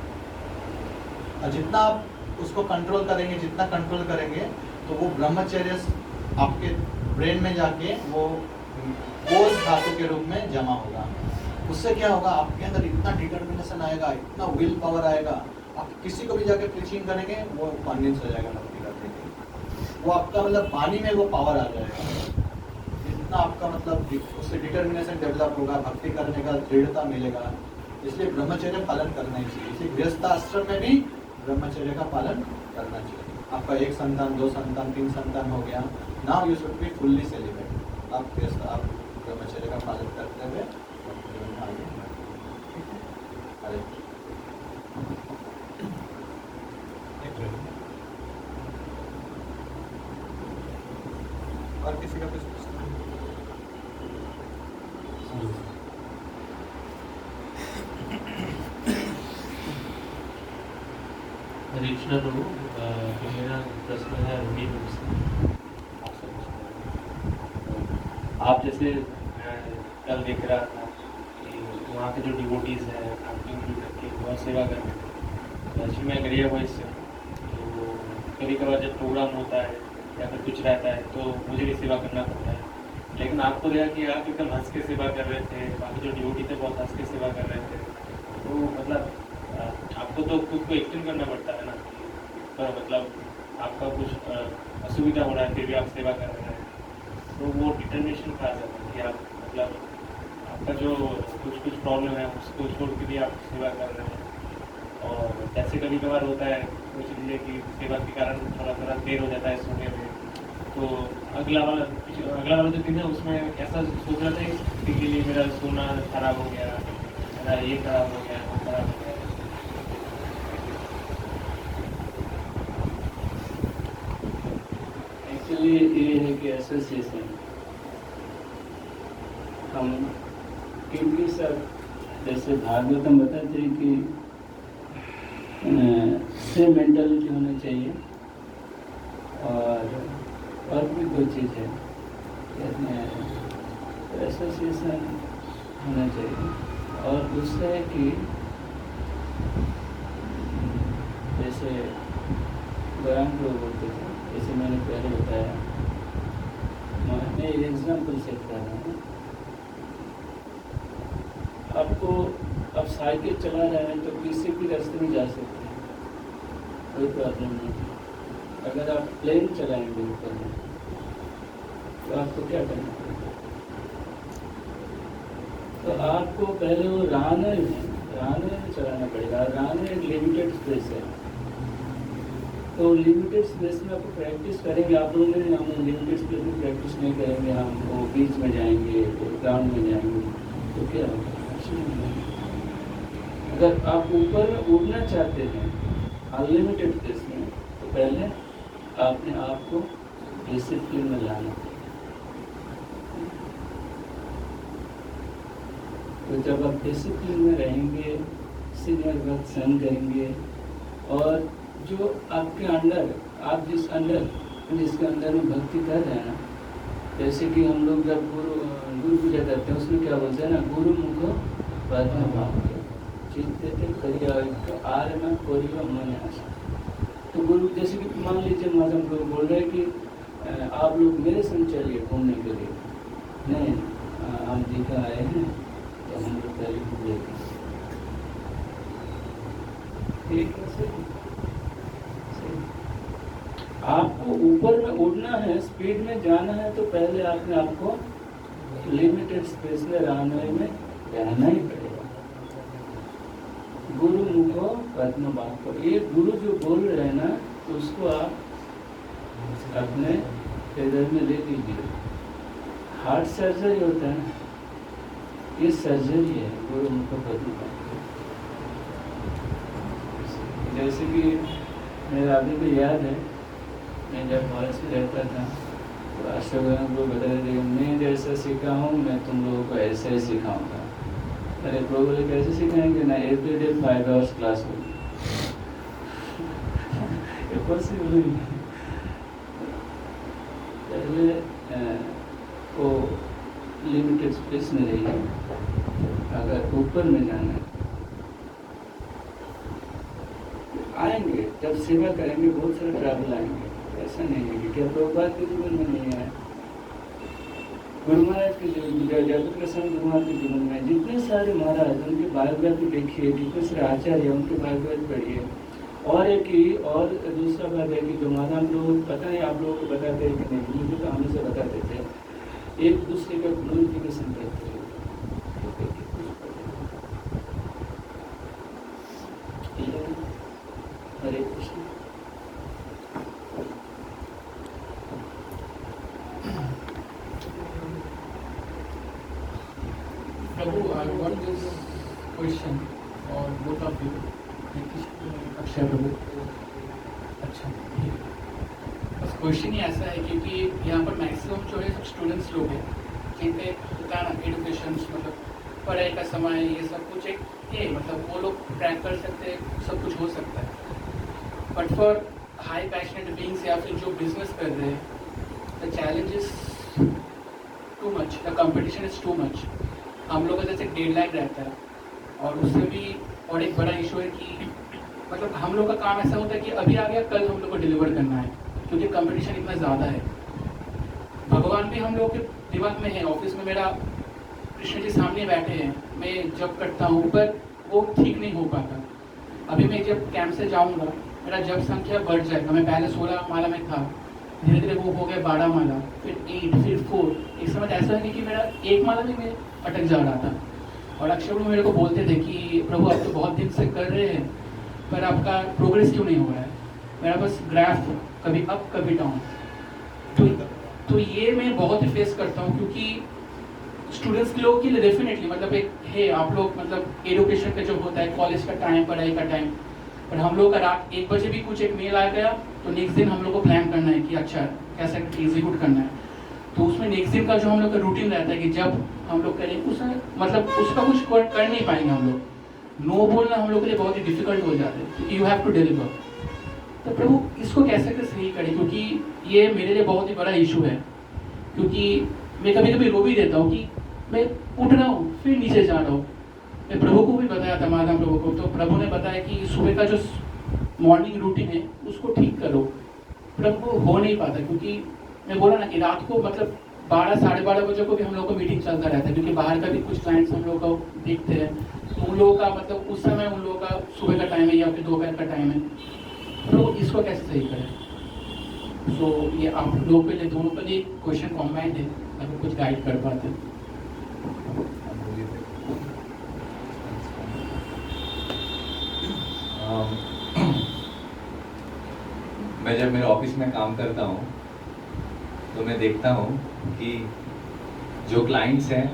और जितना आप उसको कंट्रोल करेंगे, जितना कंट्रोल करेंगे तो वो ब्रह्मचर्य आपके ब्रेन में जाके वो बोझ धातु के रूप में जमा होगा। उससे क्या होगा, आपके अंदर इतना डिटर्मिनेशन आएगा, इतना विल पावर आएगा, आप किसी को भी जाके प्रीचिंग करेंगे वो कन्विंस हो जाएगा भक्ति करने। वो आपका मतलब पानी में वो पावर आ जाएगा, इतना आपका मतलब उससे डिटर्मिनेशन डेवलप होगा, भक्ति करने का दृढ़ता मिलेगा। इसलिए ब्रह्मचर्य पालन करना ही चाहिए। इसलिए गृहस्थ आश्रम में भी ब्रह्मचर्य का पालन करना चाहिए। आपका 1 संतान, 2 संतान, 3 संतान हो गया, now you should be fully celebrate. आप ब्रह्मचर्य का पालन करते हुए आगे और किसी का कुछ प्रश्न? हरे कृष्णा प्रभु, मेरा प्रश्न है रूढ़ी से। आप जैसे कल देख रहा था कि वहाँ के जो डिवोटीज़ हैं आपकी उनकी करके बहुत सेवा कर रहे थे। एक्चुअली मैं गरीब हूँ इससे, तो कभी कभार जब प्रोग्राम होता है या फिर कुछ रहता है तो मुझे भी सेवा करना पड़ता है। लेकिन आपको देखा कि आप एकदम हंस के सेवा कर रहे थे, बाकी जो डिवोटी थे बहुत हंस के सेवा कर रहे थे। तो मतलब आपको तो खुद को एक्सटेंड करना पड़ता है ना, तो मतलब आपका कुछ असुविधा हो रहा है फिर भी आप सेवा कर रहे हैं, तो वो डिटर्मिनेशन कहा जाता है कि आप मतलब आपका जो कुछ प्रॉब्लम है उसको छोड़ के भी आप सेवा कर रहे हैं। और जैसे कभी कभार होता है कुछ चीज़ें कि सेवा के कारण थोड़ा देर हो जाता है सोने में, तो अगला वाला जो दिन है उसमें ऐसा सोच रहा था कि लिए मेरा सोना खराब हो गया, मेरा ये खराब हो गया, वो खराब हो गया। एक्चुअली ये है कि एसोसिएशन हम क्योंकि सब जैसे भागवतम बताते हैं कि सेम मेंटालिटी होना चाहिए और भी कोई चीज़ है कहते हैं एसोसिएशन होना चाहिए। और दूसरा है कि जैसे गौरांग लोग बोलते थे, जैसे मैंने पहले बताया, मैं एक एग्जाम्पल सेट कर रहा हूँ। आपको अब साइकिल चला रहे हैं तो किसी भी रास्ते में जा सकते हैं, कोई प्रॉब्लम नहीं। अगर आप प्लेन चलाएंगे ऊपर में तो आपको क्या करना पड़ेगा? तो आपको पहले वो रानर में चलाना पड़ेगा। रानर एक लिमिटेड स्पेस है, तो लिमिटेड स्पेस में आपको प्रैक्टिस करेंगे। आप लोग ने हम लिमिटेड स्पेस में प्रैक्टिस नहीं करेंगे, हम वो बीच में जाएंगे, ग्राउंड में जाएंगे, तो क्या होगा? अगर आप ऊपर उड़ना चाहते हैं अनलिमिटेड स्पेस में, तो पहले अपने आप को डिसिप्लिन में लाना। तो जब आप डिसिप्लिन में रहेंगे, सीनियर वक्त सहन करेंगे, और जो आपके अंदर, आप जिसके अंदर में भक्ति कर रहे हैं ना, जैसे कि हम लोग जब गुरु पूजा करते हैं, उसमें क्या बोलते हैं ना, गुरु मुख पद्म भाव चिंतित करिया आर्य कोरिया मन आशा। तो गुरु, जैसे कि मान लीजिए माधव लोग बोल रहे हैं कि आप लोग मेरे संग चलिए घूमने के लिए, नहीं हम दीघा आए हैं तो हम लोग पहले घूम लेते हैं, ठीक है। सही, आपको ऊपर में उड़ना है, स्पीड में जाना है, तो पहले आपने आपको लिमिटेड स्पेस में रहने में रहना ही पड़ेगा। गुरु मुखो पद्म बाको, ये गुरु जो बोल रहे हैं ना, तो उसको आप अपने हृदय में ले लीजिए। हार्ट सर्जरी होता है ना, ये सर्जरी है गुरु मुखो पद्म बाको। जैसे कि मेरा अभी भी याद है, मैं जब भारत में रहता था तो अशोक को बता रहे थे, मैं जैसा सीखा हूँ मैं तुम लोगों को ऐसे ही सिखाऊंगा। अरे प्रभु बोले कैसे सिखाएंगे ना, एवरीडे 5 आवर्स क्लास होगी। ये पॉसिबल नहीं है। पहले वो लिमिटेड स्पेस में रहिए, अगर ऊपर में जाना है आएंगे, जब सेवा करेंगे बहुत सारे ट्रैवल आएंगे। ऐसा नहीं है कि क्या प्रभुपाद के जीवन में नहीं आए, गुरु महाराज के जीवन, जगत प्रसन्न गुरु महाराज के जीवन में जितने सारे महाराज, उनकी बायोग्राफी देखिए, जितने सारे आचार्य उनकी बायोग्राफी पढ़िए। और एक ही और दूसरा बात है कि जो महाराज लोग, पता नहीं आप लोगों को बताते हैं कि नहीं, मुझे तो हमेशा बताते थे, एक दूसरे का ग्लोरिफिकेशन करते थे। हरे Krishna. Prabhu, I got this question for both of you. Akshay प्रभु, अच्छा, बस क्वेश्चन ही ऐसा है क्योंकि यहाँ पर मैक्सिमम जो है सब स्टूडेंट्स लोग हैं जिनके होता है ना एडुकेशन, मतलब पढ़ाई का समय, ये सब कुछ एक ये मतलब वो लोग ट्रैक कर सकते हैं, सब कुछ हो सकता है। But for high passionate beings या फिर जो बिजनेस कर रहे हैं, the challenge is too much, the competition is too much. हम लोग का जैसे डेडलाइन रहता है, और उससे भी और एक बड़ा इशू है कि मतलब हम लोग का काम ऐसा होता है कि अभी आ गया, कल हम लोग को डिलीवर करना है, क्योंकि कंपटीशन इतना ज़्यादा है। भगवान भी हम लोग के दिमाग में है, ऑफिस में मेरा कृष्ण जी सामने बैठे हैं, मैं जब करता हूँ पर वो ठीक नहीं हो पाता। अभी मैं जब कैंप से जाऊँगा, मेरा जब संख्या बढ़ जाएगा, मैं पहले 16 माला में था, धीरे धीरे वो हो गया 12 माला, फिर 8, फिर 4। एक समय ऐसा है कि मेरा 1 माला भी मैं अटक जा रहा था। और अक्षय प्रभु मेरे को बोलते थे कि प्रभु आप तो बहुत दिन से कर रहे हैं, पर आपका प्रोग्रेस क्यों नहीं हो रहा है, मेरा बस ग्राफ कभी अप कभी डाउन। तो ये मैं बहुत फेस करता हूँ, क्योंकि स्टूडेंट्स लोगों के लिए डेफिनेटली मतलब एक है, आप लोग मतलब एजुकेशन का जो होता है, कॉलेज का टाइम, पढ़ाई का टाइम, पर हम लोग का रात 1 बजे भी कुछ एक मेल आ गया तो नेक्स्ट दिन हम लोग को प्लान करना है कि अच्छा कैसे एग्जीक्यूट करना है। तो उसमें नेक्स्ट दिन का जो हम लोग का रूटीन रहता है कि जब हम लोग करें उसमें मतलब उसका कुछ कर नहीं पाएंगे हम लोग। नो बोलना हम लोग के लिए बहुत ही डिफिकल्ट हो जाता है, क्योंकि यू हैव टू डिलीवर। तो प्रभु इसको कैसे सही करें, क्योंकि ये मेरे लिए बहुत ही बड़ा इशू है। क्योंकि मैं कभी कभी रो भी देता हूँ कि मैं उठ रहा हूँ फिर नीचे जा रहा हूँ। मैं प्रभु को भी बताया था, माधव प्रभु को, तो प्रभु ने बताया कि सुबह का जो मॉर्निंग रूटीन है उसको ठीक करो। प्रभु हो नहीं पाता, क्योंकि मैं बोला ना कि रात को मतलब 12 साढ़े 12 बजे को भी हम लोग को मीटिंग चलता रहता है, क्योंकि बाहर का भी कुछ क्लाइंट्स हम लोग को देखते हैं, तो उन लोगों का मतलब उस समय उन लोगों का सुबह का टाइम है या फिर दोपहर का टाइम है। तो इसको कैसे सही करें? तो ये आप लोगों के लिए, दोनों के लिए क्वेश्चन कॉम्बाइंड है, अगर कुछ गाइड कर पाते हैं। मैं जब मेरे ऑफिस में काम करता हूँ तो मैं देखता हूँ कि जो क्लाइंट्स हैं,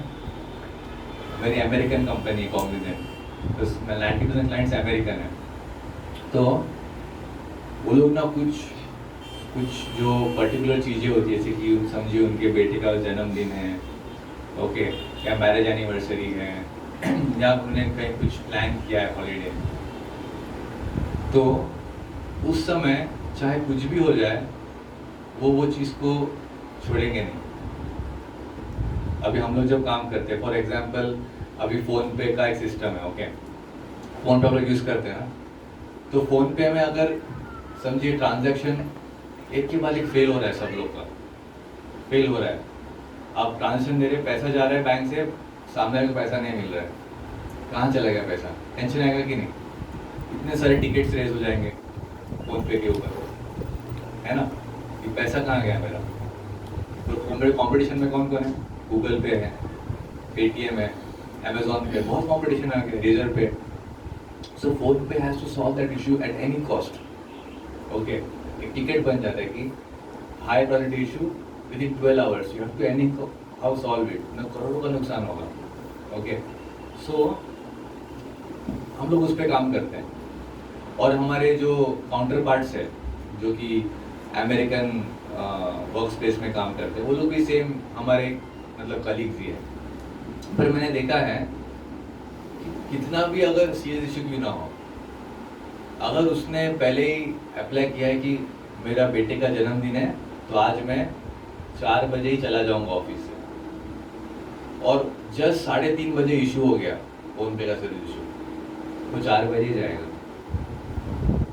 मेरी अमेरिकन कंपनी कॉग्निजेंट, तो 90% क्लाइंट्स अमेरिकन हैं। तो वो लोग ना कुछ जो पर्टिकुलर चीज़ें होती है, जैसे कि समझिए उनके बेटे का जन्मदिन है, ओके, या मैरिज एनिवर्सरी है, या उन्होंने कहीं कुछ प्लान किया है हॉलीडे, तो उस समय चाहे कुछ भी हो जाए वो चीज़ को छोड़ेंगे नहीं। अभी हम लोग जब काम करते हैं, फॉर एग्जांपल अभी फ़ोन पे का एक सिस्टम है, ओके, फ़ोन पे हम लोग यूज़ करते हैं ना, तो फ़ोन पे में अगर समझिए ट्रांजैक्शन एक के बाद एक फेल हो रहा है, सब लोग का फेल हो रहा है, आप ट्रांजेक्शन दे रहे, पैसा जा रहा है बैंक से, सामने वाले को पैसा नहीं मिल रहा है, कहाँ चला गया पैसा, टेंशन आएगा कि नहीं? इतने सारे टिकट्स रेज हो जाएंगे फ़ोन पे के ऊपर, है ना, कि पैसा कहाँ गया मेरा। तो मेरे कॉम्पिटिशन में कौन कौन है? गूगल पे है, पेटीएम है, अमेजोन पे, बहुत कॉम्पिटिशन आ गया, Razorpay. So PhonePe has to solve that issue at any cost, okay. एक टिकट बन जाता है कि high priority issue within 12 hours you have to anyhow solve it, न करोड़ों का नुकसान होगा, ओके। सो हम लोग उस पर काम करते हैं, और हमारे जो काउंटर पार्ट्स है जो कि अमेरिकन वर्क स्पेस में काम करते हैं, वो लोग भी सेम हमारे मतलब कलीग्स ही है। पर मैंने देखा है कि कितना भी अगर सीरियस इशू क्यों ना हो, अगर उसने पहले ही अप्लाई किया है कि मेरा बेटे का जन्मदिन है तो आज मैं 4 बजे ही चला जाऊंगा ऑफिस से, और जस्ट 3:30 बजे इशू हो गया फोन पे का सर्विस इशू, तो 4 बजे ही जाएगा।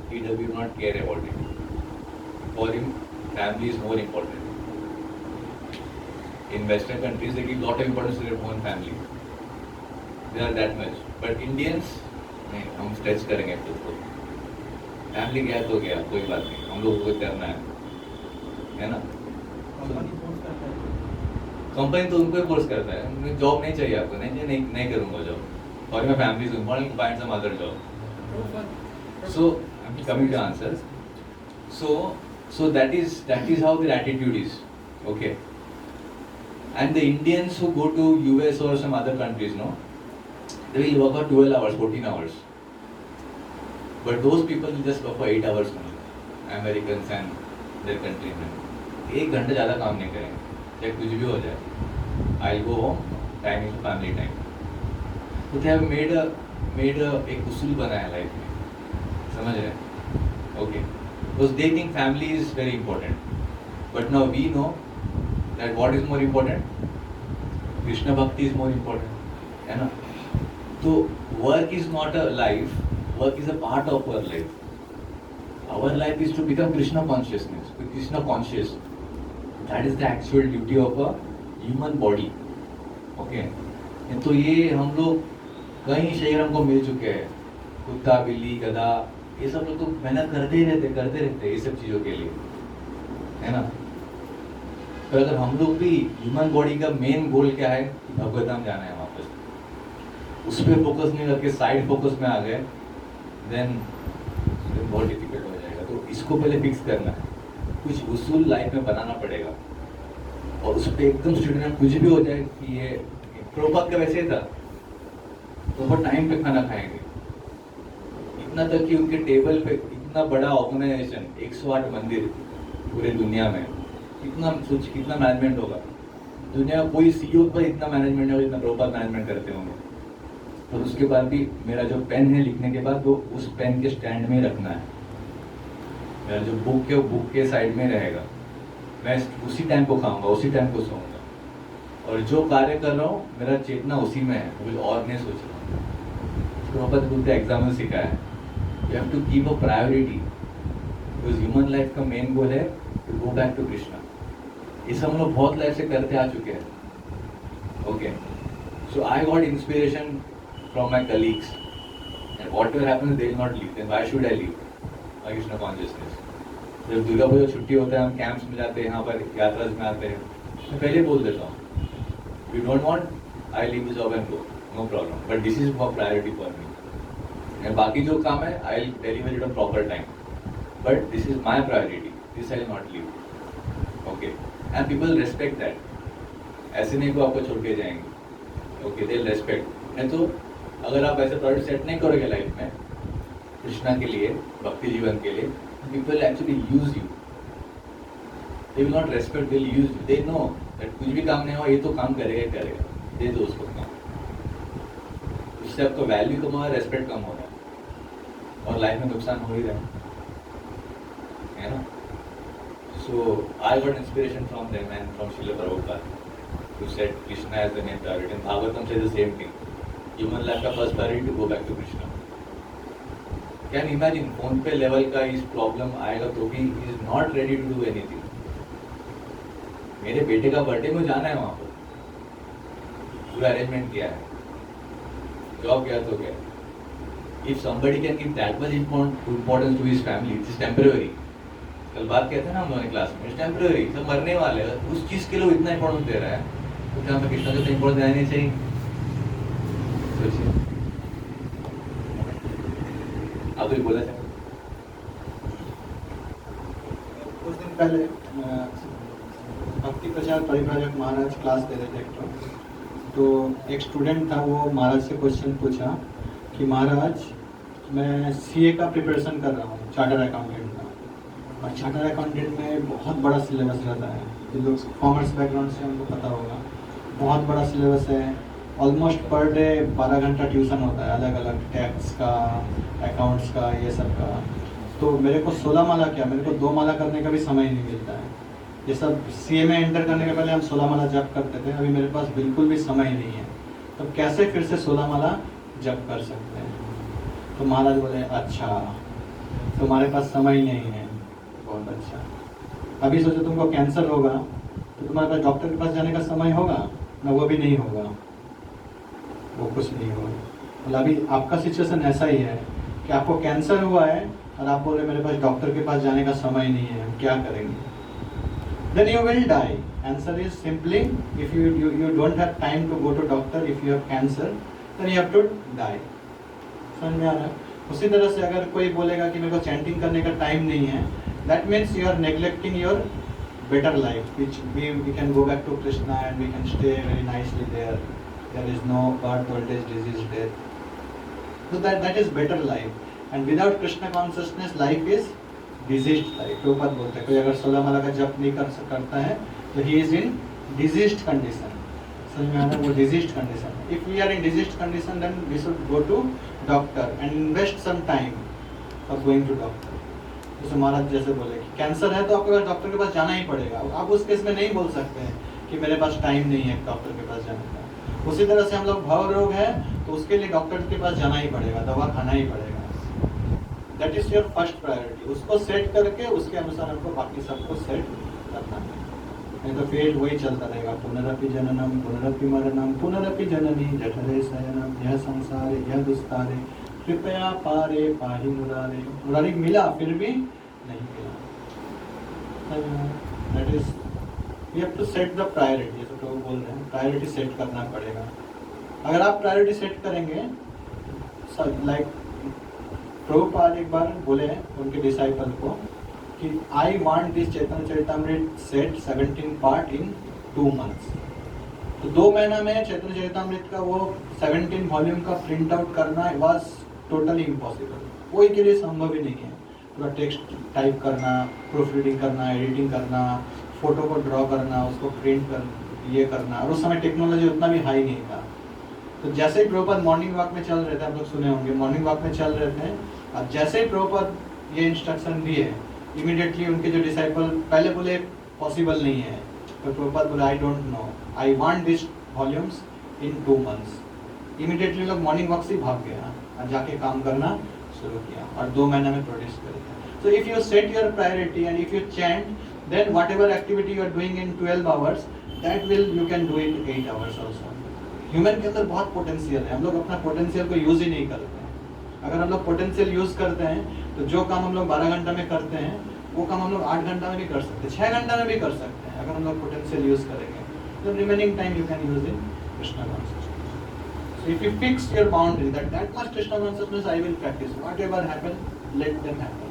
He does not care about it. For him, family is more important. In Western countries, they give lot of importance to their own family. They are that much. But Indians, नहीं, हम स्ट्रेच करेंगे खुद को। फैमिली गया तो गया, कोई बात नहीं, हम लोगों को करना है ना? कंपनी तो उनको ही फोर्स करता है, जॉब नहीं चाहिए आपको, नहीं करूँगा जॉब, और मैं फैमिली से find some other job. So coming to answer, so that is how their attitude is, okay. And the Indians who go to US or some other countries, no, they will work for 12 hours, 14 hours, but those people will just work for 8 hours only, Americans and their countrymen। 1 घंटा ज़्यादा काम नहीं करेंगे, चाहे कुछ भी हो जाए, I'll go home, time is family time। So they have made a एक उसूल बनाया लाइफ में, समझ रहे हैं? Okay, because they think family is very important, but now we know that what is more important? Krishna Bhakti is more important, है ना? तो work is not a life, work is a part of our life. Our life is to become Krishna consciousness, Krishna conscious. That is the actual duty of a human body, okay? तो ये हम लोग कई शरीर हमको मिल चुके हैं, कुत्ता, बिल्ली, गधा, ये सब लोग तो मेहनत करते रहते ये सब चीज़ों के लिए, है ना? पर अगर हम लोग भी ह्यूमन बॉडी का मेन गोल क्या है, भगवत धाम जाना है वापस, उस पर फोकस नहीं करके साइड फोकस में आ गए, देन बहुत डिफिकल्ट हो जाएगा। तो इसको पहले फिक्स करना है, कुछ उसूल लाइफ में बनाना पड़ेगा, और उस पर एकदम स्टूडेंट कुछ भी हो जाए कि ये प्रभुपाद का वैसे था, तो वो टाइम पे खाना खाएंगे, इतना तक कि उनके टेबल पे इतना बड़ा ऑर्गेनाइजेशन, 108 मंदिर पूरे दुनिया में, कितना मैनेजमेंट होगा, दुनिया में कोई सीईओ पर इतना मैनेजमेंट है, इतना प्रॉपर मैनेजमेंट करते होंगे। और उसके बाद भी मेरा जो पेन है लिखने के बाद, वो उस पेन के स्टैंड में रखना है, मेरा जो बुक है वो बुक के साइड में रहेगा, मैं उसी टाइम को खाऊंगा, उसी टाइम को सोऊंगा, और जो कार्य कर रहा हूँ मेरा चेतना उसी में है, कुछ और नहीं सोच रहा हूँ। प्रॉपर बोलते एग्जाम्पल सिखाया है, you have to keep a priority, because human life का मेन गोल है to go back to Krishna. ये सब हम लोग बहुत लाइफ से करते आ चुके हैं, okay. So I got inspiration from my colleagues, and whatever happens they will not leave, then why should I leave my Krishna consciousness. जब दुर्गा पूजा छुट्टी होता है, हम कैंप्स में जाते हैं, यहाँ पर यात्रा में आते हैं, मैं पहले बोल देता हूँ, you don't want, I leave the job and go, no problem, but this is for priority for me, and बाकी जो काम है I will deliver it on proper time, but this is my priority, this I will not leave, okay. And people respect that, ऐसे नहीं को आपको छोड़ के जाएंगे, ओके, दे रेस्पेक्ट। नहीं तो अगर आप ऐसे प्रायोरिटी सेट नहीं करोगे लाइफ में कृष्णा के लिए, भक्ति जीवन के लिए, people actually use you, they will not respect, they will use you, they know that कुछ भी काम नहीं हुआ, ये तो काम करेगा, दे दो उसको काम। उससे आपका वैल्यू कम हो रहा है, रेस्पेक्ट कम हो रहा है और लाइफ में नुकसान हो ही रहा है ना. So I got inspiration from them and from Srila Prabhupada, who said Krishna as the main priority. And Bhagavatam says the same thing. Human life का first priority to go back to Krishna. Can you imagine phone पे level का इस problem आएगा तो भी he is not ready to do anything. मेरे बेटे का बर्थडे में जाना है वहाँ पर, पूरा अरेंजमेंट किया है, जॉब गया तो गया. If somebody can give that much importance to his family, it is temporary. कल बात कहते हैं ना हम लोगों ने क्लास में, इट्स टेम्पररी, सब मरने वाले हैं, उस चीज़ के लिए इतना इंपॉर्टेंस दे रहा है तो क्या हमें कृष्णा को तो इंपॉर्टेंस देना नहीं चाहिए. सोचिए, आप भी बोला था. कुछ दिन पहले भक्ति प्रचार परिव्राजक महाराज क्लास दे रहे थे, तो एक स्टूडेंट था, वो महाराज से क्वेश्चन पूछा कि महाराज मैं सीए का प्रिपरेशन कर रहा हूँ, चार्टर अकाउंटेंट का, और चार्टर अकाउंटेंट में बहुत बड़ा सिलेबस रहता है. जो लोग कॉमर्स बैकग्राउंड से उनको पता होगा, बहुत बड़ा सिलेबस है. ऑलमोस्ट पर डे 12 घंटा ट्यूशन होता है, अलग अलग टैक्स का, अकाउंट्स का, ये सब का. तो मेरे को 16 माला क्या, मेरे को 2 माला करने का भी समय नहीं मिलता है. ये सब सीए में एंटर करने के पहले हम 16 माला जप करते थे, अभी मेरे पास बिल्कुल भी समय नहीं है. तो कैसे फिर से 16 माला जप कर सकते हैं? तो महाराज बोले अच्छा तुम्हारे पास समय नहीं है, बहुत अच्छा. अभी सोचो तुमको कैंसर होगा तो तुम्हारे पास डॉक्टर के पास जाने का समय होगा ना, वो भी नहीं होगा, वो कुछ नहीं होगा. मतलब अभी आपका सिचुएशन ऐसा ही है कि आपको कैंसर हुआ है और आप बोल रहे मेरे पास डॉक्टर के पास जाने का समय नहीं है, हम क्या करेंगे? Then you will die. Answer is simply, if you don't have time to go to doctor, if you have cancer, then you have to die. समझ में आ रहा है? उसी तरह से अगर कोई बोलेगा कि मेरे को चैंटिंग करने का टाइम नहीं है, that means you are neglecting your better life, which we can go back to Krishna and we can stay very nicely there. There is no birth, old age, disease, death. So that is better life. And without Krishna consciousness, life is diseased life. Prabhupada बोलते हैं कोई अगर 16 माला का जप नहीं करता है तो he is in diseased condition. समझ में आ रहा है? वो diseased condition. If we are in diseased condition, then we should go to doctor and invest some time for going to doctor. जैसे महाराज जैसे बोले कि कैंसर है तो आपको डॉक्टर के पास जाना ही पड़ेगा. आप उस केस में नहीं बोल सकते हैं कि मेरे पास टाइम नहीं है डॉक्टर के पास जाने का. उसी तरह से हम लोग भव रोग है तो उसके लिए डॉक्टर के पास जाना ही पड़ेगा, दवा खाना ही पड़ेगा. That is your first priority. उसको सेट करके उसके अनुसार हमको बाकी सबको सेट करना है, नहीं तो फिर वही चलता रहेगा. पुनरपि जननम पुनरपि मरणम पुनरपि जननी जठरे शयनम यह संसार यह दुस्तारे कृपया पारे पाहि मुरारे. मुरारी मिला फिर भी नहीं मिला. That is we have to set the priority. जैसे तो बोल रहे हैं प्रायोरिटी सेट करना पड़ेगा. अगर आप प्रायोरिटी सेट करेंगे, लाइक प्रभुपाद एक बार बोले उनके डिसाइपल को कि I want this Chaitanya Charitamrita set 17 part in 2 months. तो 2 महीना में चैतन्य चरितामृत का वो 17 वॉल्यूम का प्रिंट आउट करना वाज टोटली इम्पॉसिबल. कोई के लिए संभव ही नहीं है. पूरा टेक्स्ट टाइप करना, प्रूफ रीडिंग करना, एडिटिंग करना, फोटो को ड्रॉ करना, उसको प्रिंट कर ये करना. और उस समय टेक्नोलॉजी उतना भी हाई नहीं था. तो जैसे ही प्रभुपाद मॉर्निंग वॉक में चल रहे थे, आप लोग सुने होंगे, मॉर्निंग वॉक में चल रहे थे, अब जैसे ही प्रभुपाद ये इंस्ट्रक्शन दिए, इमीडिएटली उनके जो डिसाइपल पहले बोले पॉसिबल नहीं है, तो प्रभुपाद बोले I don't know, I want this volumes in 2 months. Immediately लोग मॉर्निंग वॉक से भाग गया और जाके काम करना शुरू किया और 2 महीने में प्रोड्यूस कर दिया. So if you set your priority and if you chant, then whatever activity you are doing in 12 hours, that will you can do in 8 hours also. Human के अंदर बहुत पोटेंशियल है, हम लोग अपना पोटेंशियल को यूज ही नहीं करते हैं. अगर हम लोग पोटेंशियल यूज करते हैं तो जो काम हम लोग 12 घंटा में करते हैं वो काम हम लोग 8 घंटा में भी कर सकते हैं, 6 घंटा में भी कर सकते हैं. अगर हम लोग पोटेंशियल यूज करेंगे तो remaining time you can use in Krishna consciousness. So if you fix your boundary that much Krishna consciousness I will practise, whatever happen let them happen.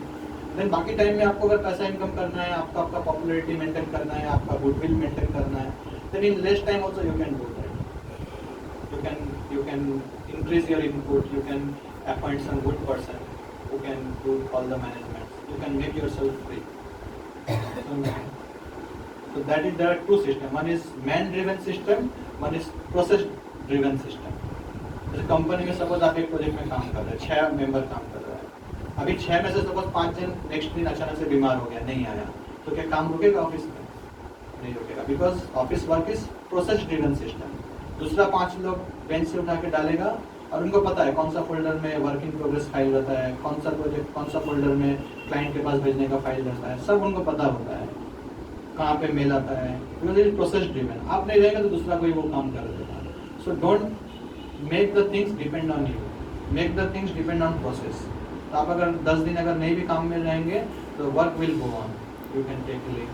Then बाकी टाइम में आपको अगर पैसा इनकम करना है, आपका पॉपुलैरिटी मेंटेन करना है, आपका गुडविल मेंटेन करना है, then in less time also you can do that. You can increase your input, you can appoint some good person who can do all the management, you can make yourself free. So there are 2 systems. One is man driven system, one is process driven system. जैसे कंपनी में सपोज आप एक प्रोजेक्ट में काम कर रहे हैं, 6 मेंबर काम कर रहे हैं, अभी 6 में से सपोज 5 जन नेक्स्ट दिन अचानक से बीमार हो गया, नहीं आया, तो क्या काम रुकेगा ऑफिस में? नहीं रुकेगा, because office work is process driven system. दूसरा 5 लोग बेंच से उठा के डालेगा और उनको पता है कौन सा फोल्डर में वर्क इन प्रोग्रेस फाइल रहता है, कौन सा प्रोजेक्ट कौन सा फोल्डर में क्लाइंट के पास भेजने का फाइल रहता है, सब उनको पता होता है, कहाँ पे मेल आता है, because it is process driven. आप नहीं रहेंगे तो दूसरा कोई वो काम कर देगा। So don't make the things depend on you, make the things depend on process. तो आप अगर 10 दिन अगर नहीं भी काम में रहेंगे तो work will go on, you can take leave.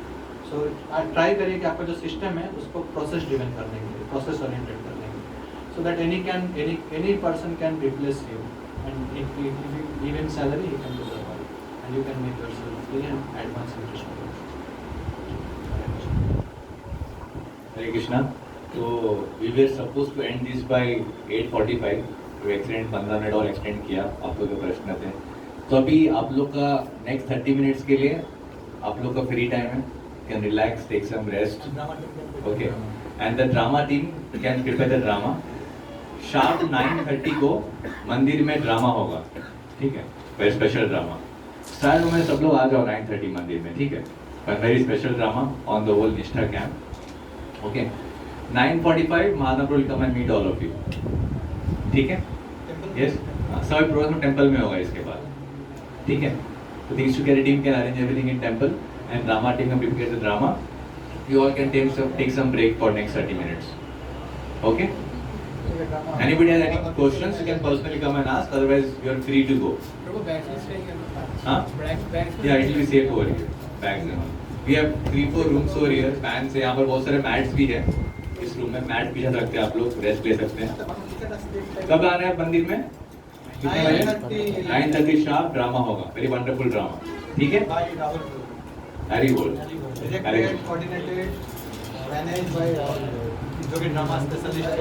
So आप ट्राई करिए कि आपका जो सिस्टम है उसको प्रोसेस ड्रिवन करने के लिए, प्रोसेस ओरिएंटेड करने के लिए, so that any person can replace you, and if you give him salary, he can do the work, and you can make yourself free and advance in Krishna consciousness. Hare Krishna. तो we were suppose to end this by 8:45, तो एक्सीडेंट 15 मिनट और एक्सटेंड किया, आप लोग के प्रश्न थे। तो अभी आप लोग का नेक्स्ट 30 मिनट्स के लिए आप लोग का फ्री टाइम है, can relax, take some rest, okay, and the drama team can prepare the drama. Sharp 9:30 को मंदिर में ड्रामा होगा, ठीक है, वेरी स्पेशल ड्रामा। स्टार में सब लोग आ जाओ 9:30 मंदिर में, ठीक है, पर very special drama on the whole Nishtha camp, okay. 9:45 Mahadapur will come and meet all of you, ठीक है, यस, सब प्रोग्राम टेंपल में होगा इसके बाद, ठीक है। तो these two team can arrange everything in temple and drama team can prepare the drama. You all can take some break for next 30 minutes, okay? Anybody has any questions, you can personally come and ask, otherwise you are free to go. Huh? Yeah, it will be safe over here, bags and all. We have 3-4 rooms over here, fans है, यहाँ पर बहुत सारे mats भी है, इस रूम में मैट पीछे रखते हैं, आप लोग रेस्ट ले सकते हैं। कब आना है मंदिर में? 9:30 शार्प ड्रामा होगा, वेरी वंडरफुल ड्रामा, ठीक है। हरी बोल, कोऑर्डिनेटेड मैनेज बाय जो कि ड्रामा स्पेशलिस्ट है,